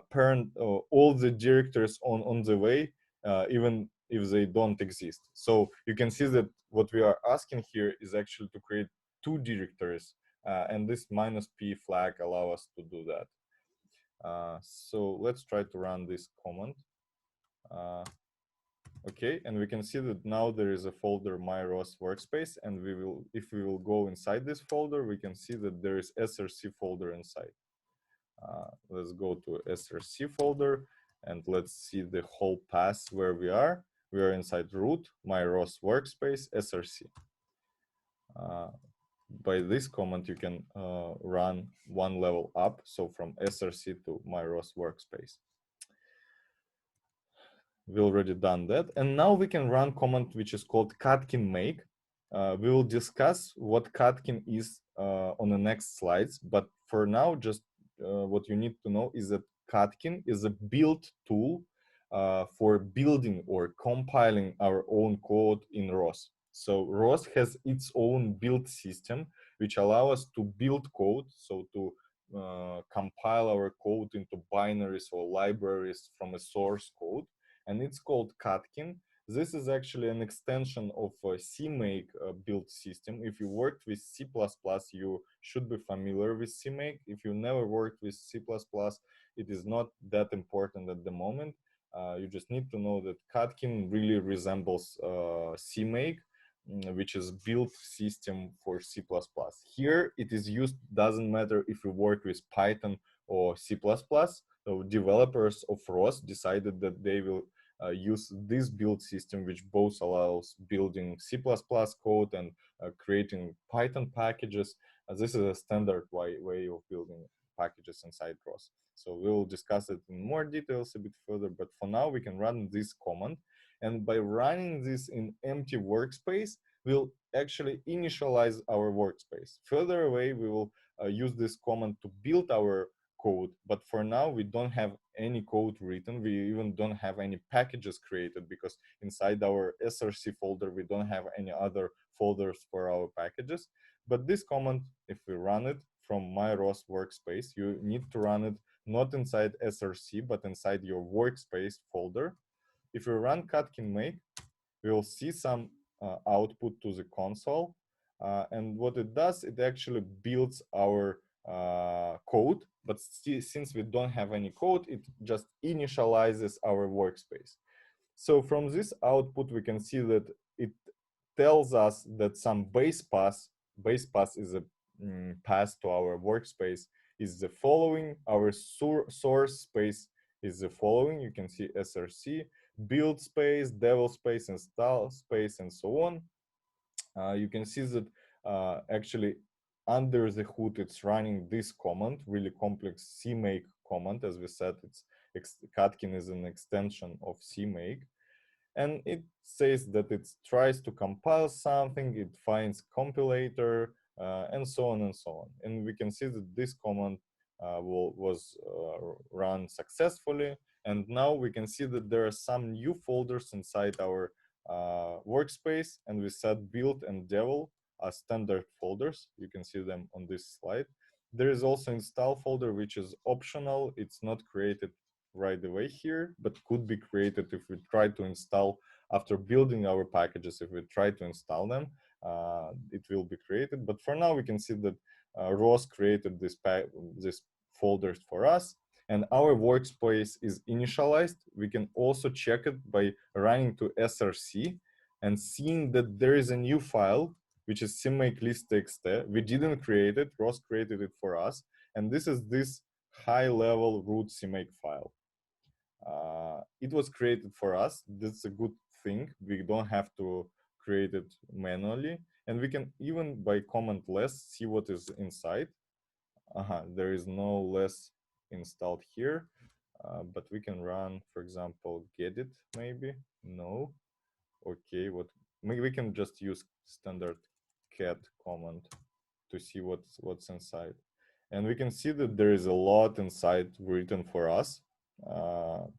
parent all the directories on the way, even if they don't exist. So you can see that what we are asking here is actually to create two directories, and this -p flag allow us to do that. So let's try to run this command. Okay, and we can see that now there is a folder my Ros workspace, and we will, if we will go inside this folder, we can see that there is Src folder inside. Let's go to Src folder, and let's see the whole path where we are. We are inside root, my Ros workspace, Src. By this command, you can run one level up, so from Src to my Ros workspace. We already done that, and now we can run command which is called catkin make. We will discuss what catkin is on the next slides, but for now, just what you need to know is that catkin is a build tool for building or compiling our own code in Ros. So Ros has its own build system which allow us to build code, so to compile our code into binaries or libraries from a source code, and it's called catkin. This is actually an extension of a CMake build system. If you worked with C++, you should be familiar with CMake. If you never worked with C++, it is not that important at the moment. You just need to know that catkin really resembles CMake, which is build system for C++. Here it is used, doesn't matter if you work with Python or C++. So developers of Ros decided that they will use this build system, which both allows building C++ code and creating Python packages. This is a standard way of building packages inside Ros. So we'll discuss it in more details a bit further, but for now we can run this command. And by running this in empty workspace, we'll actually initialize our workspace. Further away, we will use this command to build our code, but for now we don't have any code written. We even don't have any packages created because inside our Src folder we don't have any other folders for our packages. But this command, if we run it from my Ros workspace, you need to run it not inside Src but inside your workspace folder. If we run catkin make, we will see some output to the console, and what it does, it actually builds our code, but since we don't have any code, it just initializes our workspace. So from this output, we can see that it tells us that some base path is a path to our workspace is the following. Our source space is the following. You can see Src, build space, devel space, install space, and so on. You can see that actually under the hood, it's running this command, really complex CMake command. As we said, catkin is an extension of CMake. And it says that it tries to compile something, it finds compilator, and so on and so on. And we can see that this command was run successfully. And now we can see that there are some new folders inside our workspace, and we set build and devel as standard folders. You can see them on this slide. There is also install folder, which is optional. It's not created right away here, but could be created if we try to install after building our packages. If we try to install them, it will be created. But for now, we can see that Ros created this folders for us, and our workspace is initialized. We can also check it by running to Src and seeing that there is a new file, which is CMakeLists.txt. We didn't create it, Ros created it for us. And this is this high-level root CMake file. It was created for us. That's a good thing. We don't have to create it manually. And we can even by command less see what is inside. There is no less installed here, but we can run, for example, gedit maybe. No. Okay, what maybe we can just use standard cat command to see what's inside. And we can see that there is a lot inside written for us.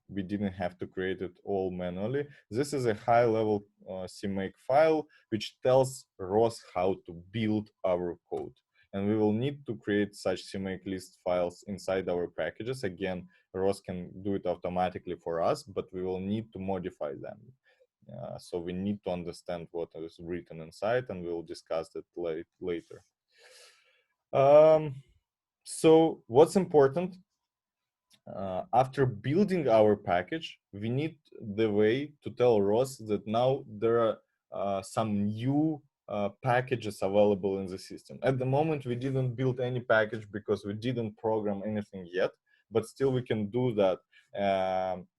We didn't have to create it all manually. This is a high-level CMake file, which tells Ros how to build our code. And we will need to create such CMake list files inside our packages. Again, Ros can do it automatically for us, but we will need to modify them. So we need to understand what is written inside, and we will discuss it later. So what's important? After building our package, we need the way to tell Ros that now there are some new packages available in the system. At the moment, we didn't build any package because we didn't program anything yet, but still we can do that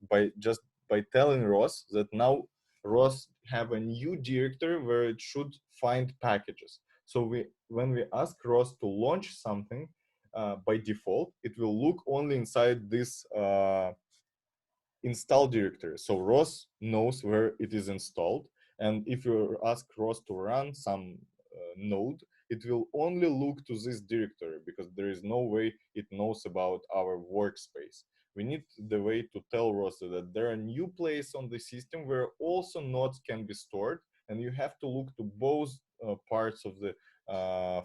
by telling Ros that now Ros have a new directory where it should find packages. So when we ask Ros to launch something, by default, it will look only inside this install directory. So Ros knows where it is installed. And if you ask Ros to run some node, it will only look to this directory because there is no way it knows about our workspace. We need the way to tell Ros that there are new places on the system where also nodes can be stored, and you have to look to both parts of the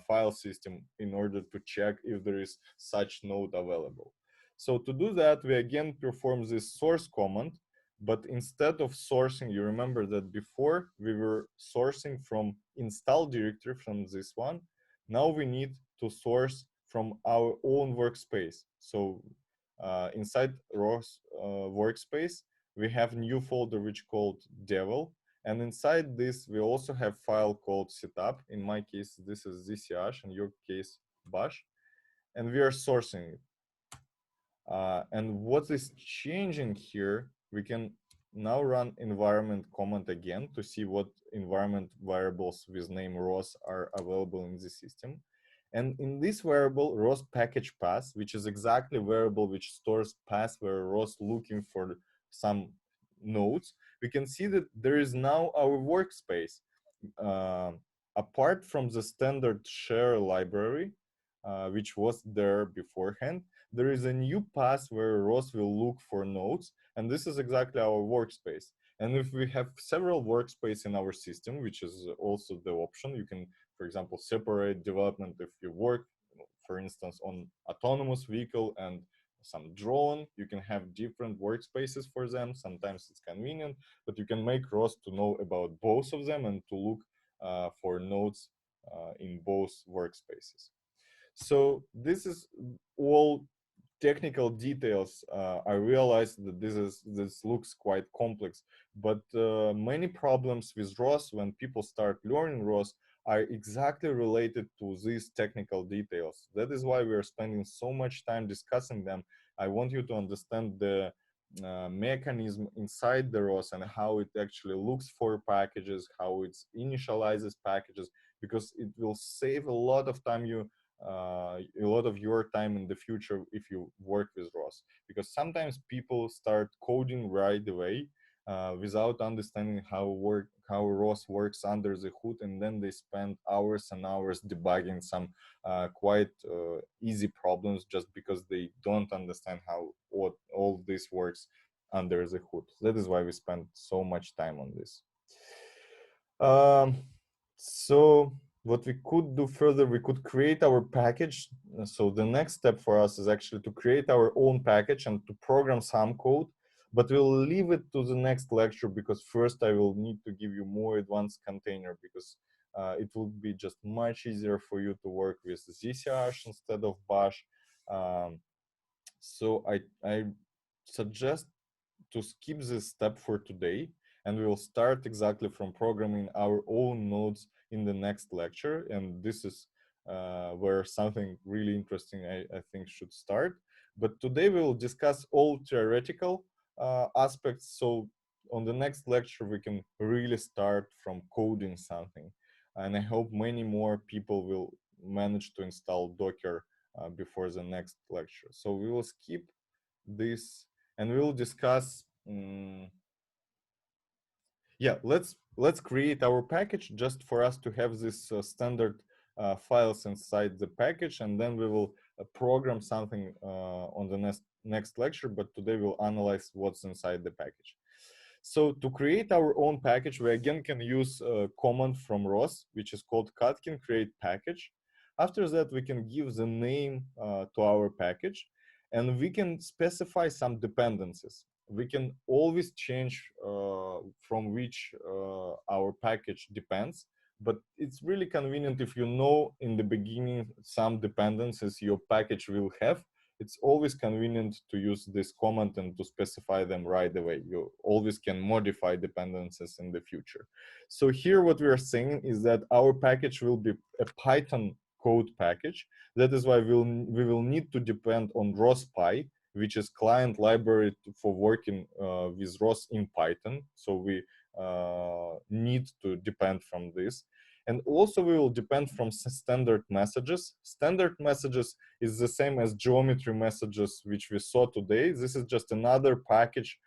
file system in order to check if there is such node available. So to do that, we again perform this source command, but instead of sourcing, you remember that before we were sourcing from install directory from this one. Now we need to source from our own workspace. So inside Ros workspace, we have new folder which called devel. And inside this, we also have file called setup. In my case, this is zch, in your case, bash. And we are sourcing it. And what is changing here, we can now run environment command again to see what environment variables with name Ros are available in the system. And in this variable, Ros package path, which is exactly variable which stores path where Ros looking for some nodes, we can see that there is now our workspace. Apart from the standard share library, which was there beforehand, there is a new path where Ros will look for nodes, and this is exactly our workspace. And if we have several workspaces in our system, which is also the option, you can, for example, separate development if you work, for instance, on autonomous vehicle and some drone, you can have different workspaces for them. Sometimes it's convenient, but you can make Ros to know about both of them and to look for nodes in both workspaces. So this is all technical details. I realize that this looks quite complex, but many problems with Ros when people start learning Ros are exactly related to these technical details. That is why we are spending so much time discussing them. I want you to understand the mechanism inside the Ros and how it actually looks for packages, how it initializes packages, because it will save a lot of time a lot of your time in the future if you work with Ros. Because sometimes people start coding right away without understanding how Ros works under the hood, and then they spend hours and hours debugging some quite easy problems just because they don't understand how all this works under the hood. That is why we spend so much time on this. So what we could do further, we could create our package. So the next step for us is actually to create our own package and to program some code, but we'll leave it to the next lecture, because first I will need to give you more advanced container, because it will be just much easier for you to work with ZCH instead of Bash. So I suggest to skip this step for today, and we will start exactly from programming our own nodes in the next lecture. And this is where something really interesting I think should start. But today we will discuss all theoretical aspects. So on the next lecture, we can really start from coding something. And I hope many more people will manage to install Docker before the next lecture. So we will skip this, and we will discuss yeah, let's create our package just for us to have this standard files inside the package, and then we will program something on the next lecture. But today we'll analyze what's inside the package. So to create our own package, we again can use a command from Ros, which is called catkin create package. After that, we can give the name to our package, and we can specify some dependencies. We can always change from which our package depends, but it's really convenient if you know in the beginning some dependencies your package will have. It's always convenient to use this command and to specify them right away. You always can modify dependencies in the future. So here what we are saying is that our package will be a Python code package. That is why we will need to depend on RosPy, which is client library for working with Ros in Python. So we need to depend from this. And also we will depend from standard messages. Standard messages is the same as geometry messages, which we saw today. This is just another package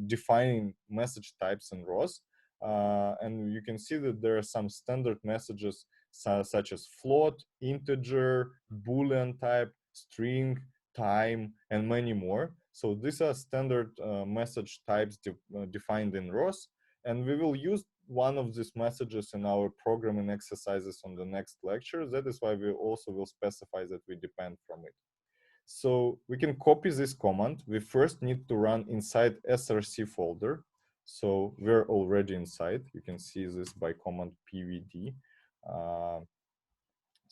defining message types in Ros. And you can see that there are some standard messages such as float, integer, Boolean type, string, time, and many more. So these are standard message types defined in Ros. And we will use one of these messages in our programming exercises on the next lecture. That is why we also will specify that we depend from it. So we can copy this command. We first need to run inside Src folder. So we're already inside. You can see this by command pvd.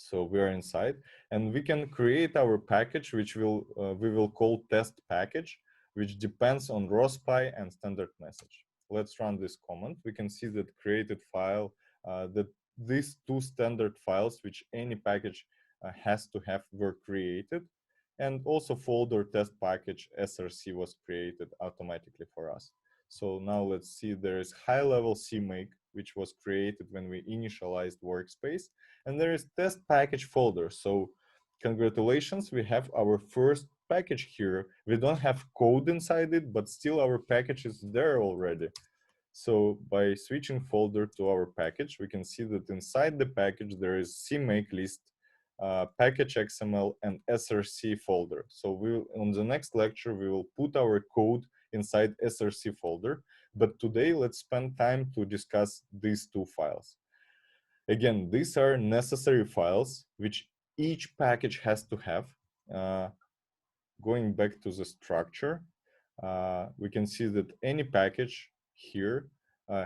So we're inside, and we can create our package, which we will call test package, which depends on RosPy and standard message. Let's run this command. We can see that created file, that these two standard files, which any package has to have, were created. And also folder test package src was created automatically for us. So now let's see, there is high level CMake, which was created when we initialized workspace. And there is test package folder. So congratulations, we have our first package here. We don't have code inside it, but still our package is there already. So by switching folder to our package, we can see that inside the package there is CMakeList, package.xml, and Src folder. So on the next lecture, we will put our code inside Src folder. But today, let's spend time to discuss these two files. Again, these are necessary files which each package has to have. Going back to the structure, we can see that any package here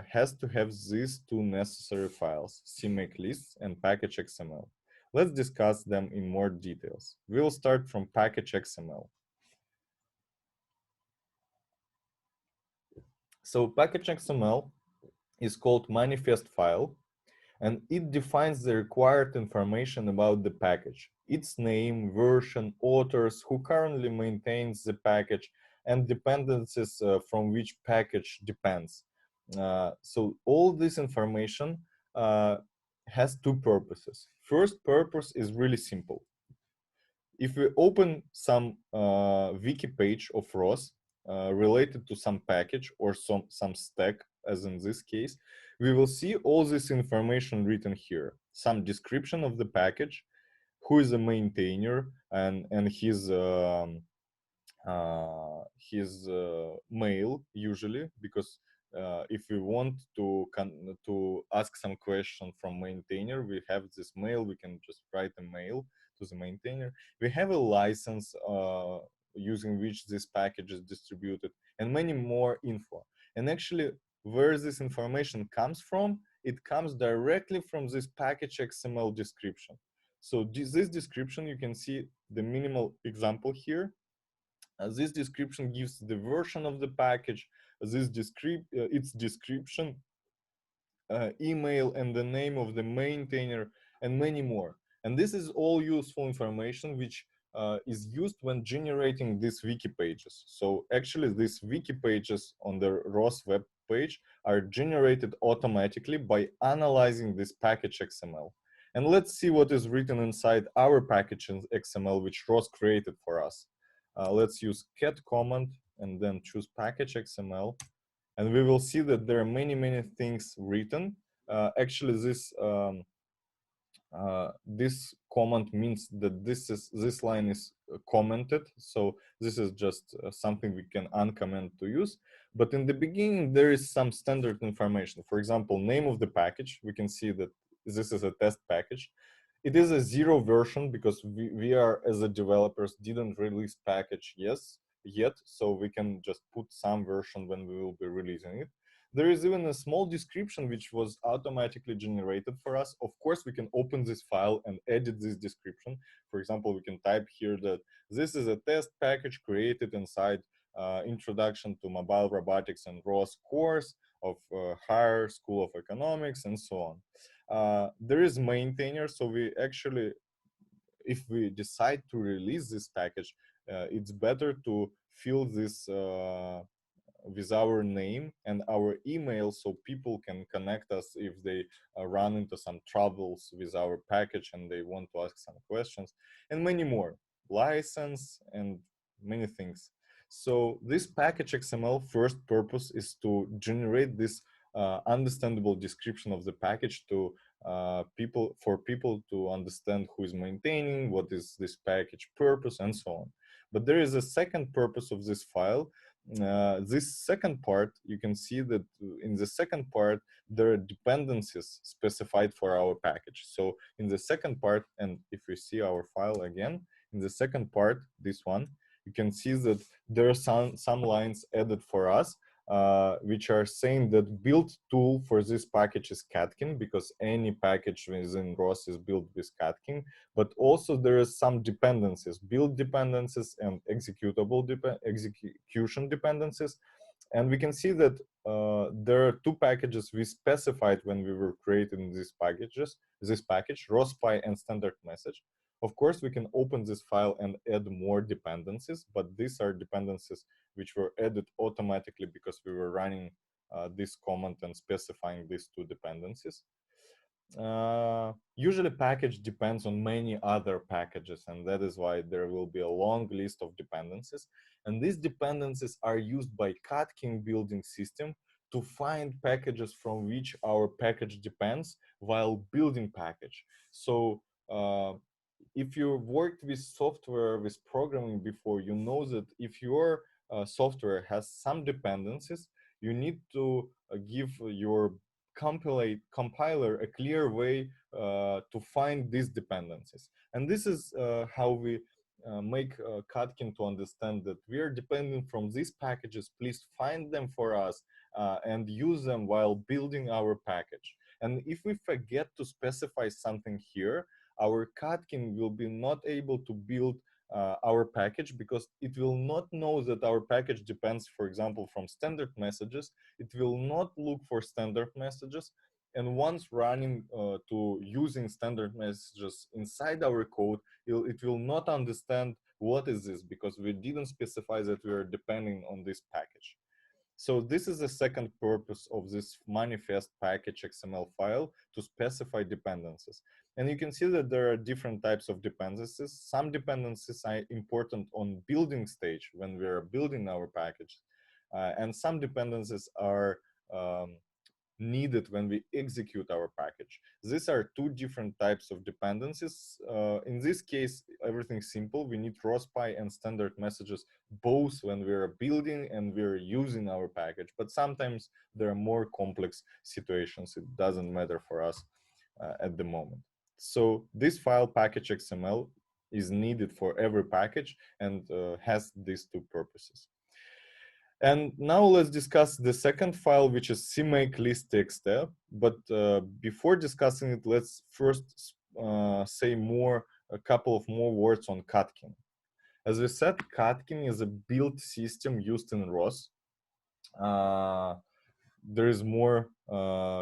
has to have these two necessary files, CMakeLists and package.xml. Let's discuss them in more details. We'll start from package.xml. So package.xml is called manifest file, and it defines the required information about the package, its name, version, authors, who currently maintains the package, and dependencies from which package depends. So all this information has two purposes. First purpose is really simple. If we open some wiki page of Ros, related to some package or some stack, as in this case, we will see all this information written here. Some description of the package, who is the maintainer, and his mail usually, because if we want to ask some question from maintainer, we have this mail, we can just write a mail to the maintainer. We have a license using which this package is distributed, and many more info. And actually, where this information comes from, it comes directly from this package XML description. So this description, you can see the minimal example here. This description gives the version of the package, its description, email, and the name of the maintainer, and many more. And this is all useful information which is used when generating these wiki pages. So actually, these wiki pages on the Ros web page are generated automatically by analyzing this package XML. And let's see what is written inside our package XML, which Ros created for us. Let's use cat command and then choose package XML. And we will see that there are many things written. Actually, this command means that this line is commented. So this is just something we can uncomment to use. But in the beginning, there is some standard information. For example, name of the package. We can see that this is a test package. It is a 0 version because we are, as a developers, didn't release package yet, so we can just put some version when we will be releasing it. There is even a small description which was automatically generated for us. Of course, we can open this file and edit this description. For example, we can type here that this is a test package created inside Introduction to Mobile Robotics and Ros course of Higher School of Economics, and so on. There is maintainer, so we actually, if we decide to release this package, it's better to fill this with our name and our email, so people can connect us if they run into some troubles with our package and they want to ask some questions, and many more, license and many things. So this package XML first purpose is to generate this understandable description of the package to for people to understand who is maintaining, what is this package purpose, and so on. But there is a second purpose of this file. This second part, you can see that in the second part, there are dependencies specified for our package. So in the second part, and if we see our file again, in the second part, this one, you can see that there are some lines added for us, which are saying that build tool for this package is Catkin, because any package within Ros is built with Catkin. But also there is some dependencies, build dependencies and execution dependencies. And we can see that there are two packages we specified when we were creating these packages, this package, RosPy and standard message. Of course, we can open this file and add more dependencies, but these are dependencies which were added automatically because we were running this command and specifying these two dependencies. Usually package depends on many other packages, and that is why there will be a long list of dependencies. And these dependencies are used by Catkin building system to find packages from which our package depends while building package. So if you worked with software, with programming before, you know that if your software has some dependencies, you need to give your compiler a clear way to find these dependencies. And this is how we make Catkin to understand that we are dependent from these packages. Please find them for us and use them while building our package. And if we forget to specify something here, our Catkin will be not able to build our package, because it will not know that our package depends, for example, from standard messages. It will not look for standard messages. And once running to using standard messages inside our code, it will not understand what is this, because we didn't specify that we are depending on this package. So this is the second purpose of this manifest package XML file, to specify dependencies. And you can see that there are different types of dependencies. Some dependencies are important on building stage when we are building our package. And some dependencies are needed when we execute our package. These are two different types of dependencies. In this case, everything's simple. We need ROSPy and standard messages both when we are building and we're using our package. But sometimes there are more complex situations. It doesn't matter for us at the moment. So this file package XML is needed for every package and has these two purposes. And now let's discuss the second file, which is CMakeLists.txt. But before discussing it, let's first say a couple of more words on Katkin. As we said, Katkin is a build system used in Ros. There is more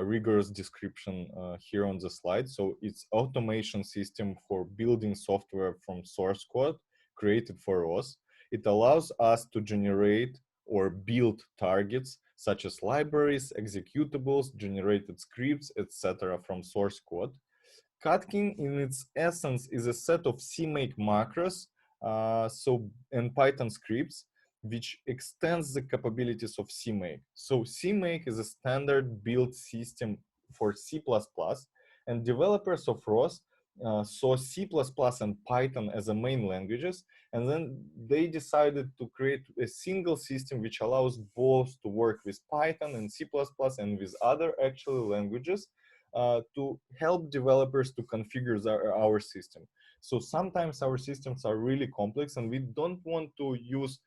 rigorous description here on the slide. So it's automation system for building software from source code created for Ros. It allows us to generate or build targets such as libraries, executables, generated scripts, etc. from source code. Katkin, in its essence, is a set of CMake macros and Python scripts, which extends the capabilities of CMake. So CMake is a standard build system for C++, and developers of Ros saw C++ and Python as the main languages, and then they decided to create a single system which allows both to work with Python and C++ and with other actual languages to help developers to configure our system. So sometimes our systems are really complex and we don't want to use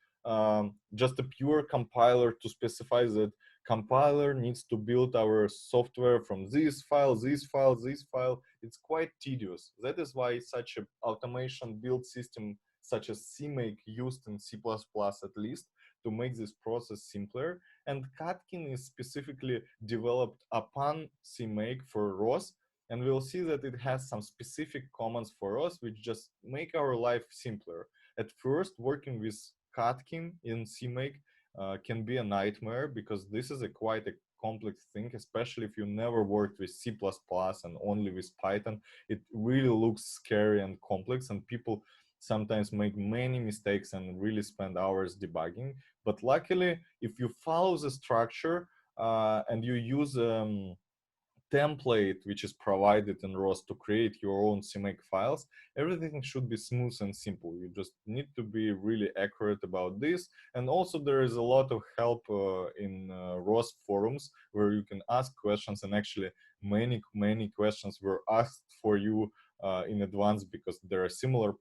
just a pure compiler to specify that compiler needs to build our software from this file, this file, this file. It's quite tedious. That is why such an automation build system such as CMake used in C++ at least to make this process simpler. And Katkin is specifically developed upon CMake for Ros. And we'll see that it has some specific commands for us which just make our life simpler. At first, working with Katkin in CMake can be a nightmare because this is quite a complex thing, especially if you never worked with C++ and only with Python. It really looks scary and complex, and people sometimes make many mistakes and really spend hours debugging. But luckily, if you follow the structure and you use template which is provided in Ros to create your own CMake files, everything should be smooth and simple. You just need to be really accurate about this. And also there is a lot of help in Ros forums where you can ask questions, and actually many questions were asked for you in advance because there are similar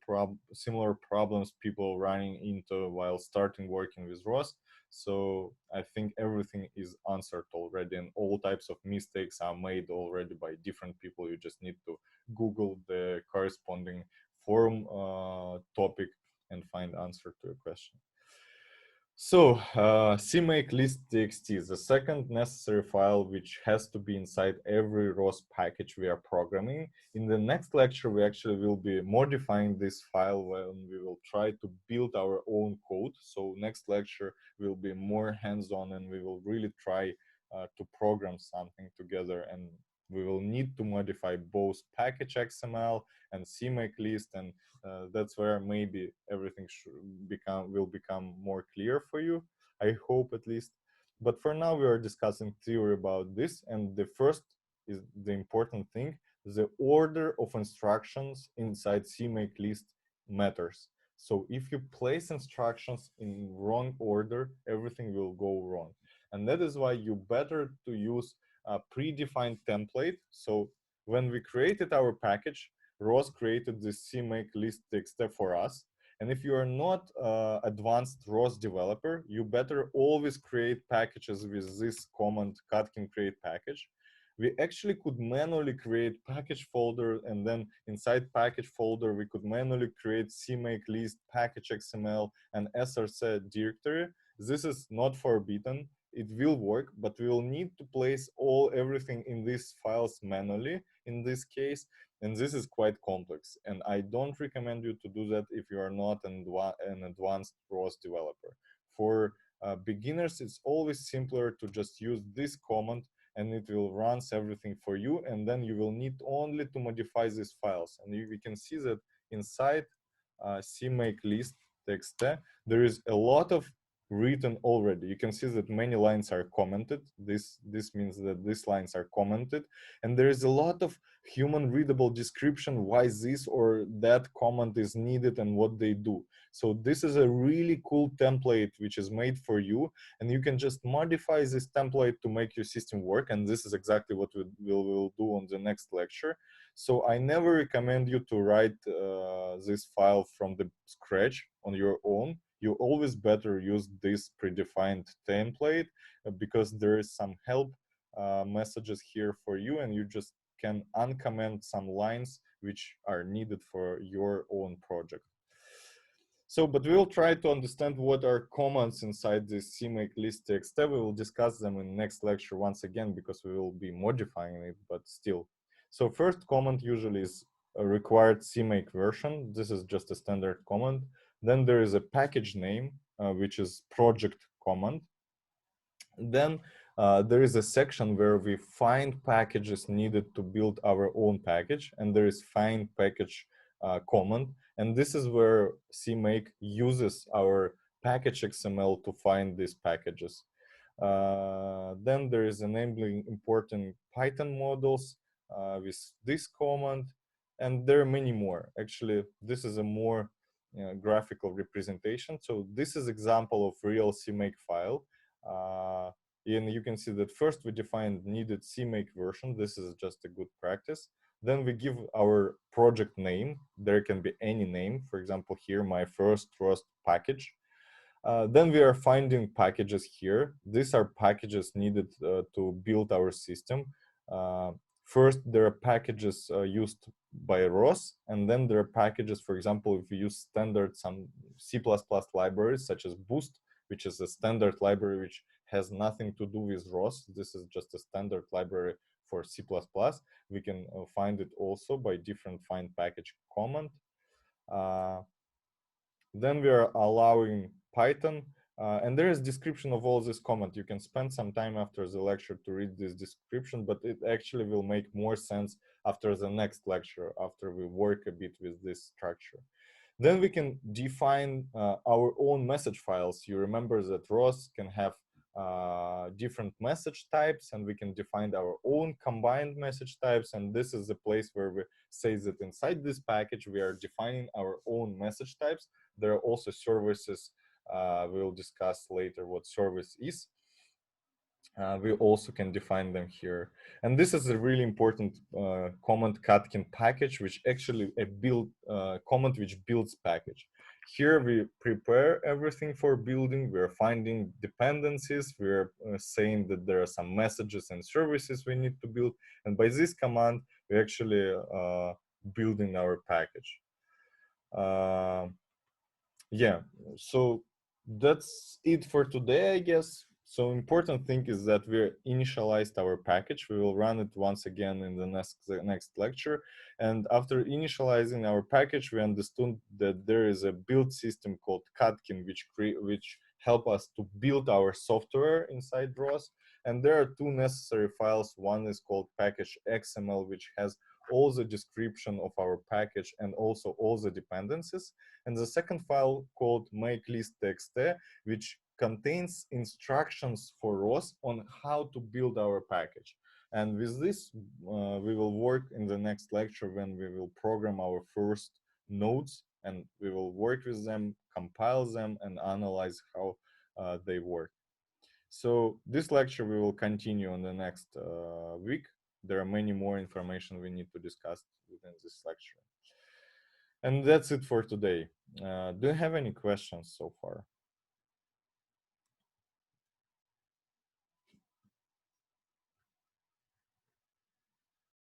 problems people running into while starting working with Ros. So I think everything is answered already, and all types of mistakes are made already by different people. You just need to Google the corresponding forum topic and find answer to a question. So CMakeLists.txt is the second necessary file which has to be inside every Ros package we are programming. In the next lecture, we actually will be modifying this file when we will try to build our own code. So next lecture will be more hands-on and we will really try to program something together, and we will need to modify both package.xml and CMakeList, and that's where maybe everything will become more clear for you, I hope at least. But for now, we are discussing theory about this, and the first is the important thing: the order of instructions inside CMakeList matters. So if you place instructions in wrong order, everything will go wrong, and that is why you better to use a predefined template. So when we created our package, Ros created this CMakeList.txt for us. And if you are not advanced Ros developer, you better always create packages with this command Katkin create package. We actually could manually create package folder, and then inside package folder, we could manually create CMakeList, package.xml, and Src directory. This is not forbidden. It will work, but we will need to place everything in these files manually in this case. And this is quite complex, and I don't recommend you to do that if you are not an advanced Ros developer. For beginners, it's always simpler to just use this command, and it will run everything for you, and then you will need only to modify these files. And we can see that inside CMakeList.txt, there is a lot of written already. You can see that many lines are commented. This means that these lines are commented, and there is a lot of human readable description why this or that command is needed and what they do. So this is a really cool template which is made for you, and you can just modify this template to make your system work. And this is exactly what we'll do on the next lecture. So I never recommend you to write this file from the scratch on your own. You always better use this predefined template because there is some help messages here for you, and you just can uncomment some lines which are needed for your own project. So, but we'll try to understand what are commands inside this CMakeList.txt. We will discuss them in next lecture once again because we will be modifying it, but still. So first command usually is a required CMake version. This is just a standard command. Then there is a package name, which is project command. Then there is a section where we find packages needed to build our own package, and there is find package command. And this is where CMake uses our package.xml to find these packages. Then there is enabling important Python models with this command, and there are many more. Actually, this is a more graphical representation. So this is example of real CMake file. And you can see that first we defined needed CMake version. This is just a good practice. Then we give our project name. There can be any name. For example, here, my first Ros package. Then we are finding packages here. These are packages needed to build our system. First, there are packages used by Ros, and then there are packages, for example, if we use standard some C++ libraries such as Boost, which is a standard library which has nothing to do with Ros. This is just a standard library for C++. We can find it also by different find package command. Then we are allowing Python, and there is description of all this command. You can spend some time after the lecture to read this description, but it actually will make more sense after the next lecture, after we work a bit with this structure. Then we can define our own message files. You remember that Ros can have different message types, and we can define our own combined message types. And this is the place where we say that inside this package, we are defining our own message types. There are also services. We'll discuss later what service is. We also can define them here. And this is a really important command Katkin package, which actually a build command which builds package. Here we prepare everything for building. We're finding dependencies. We're saying that there are some messages and services we need to build. And by this command, we actually building our package. Yeah, so that's it for today, I guess. So important thing is that we initialized our package. We will run it once again in the next lecture. And after initializing our package, we understood that there is a build system called Katkin, which help us to build our software inside Ros. And there are two necessary files. One is called package.xml, which has all the description of our package and also all the dependencies. And the second file called CMakeList.txt, which contains instructions for Ros on how to build our package. And with this, we will work in the next lecture when we will program our first nodes, and we will work with them, compile them, and analyze how they work. So this lecture we will continue on the next week. There are many more information we need to discuss within this lecture. And that's it for today. Do you have any questions so far?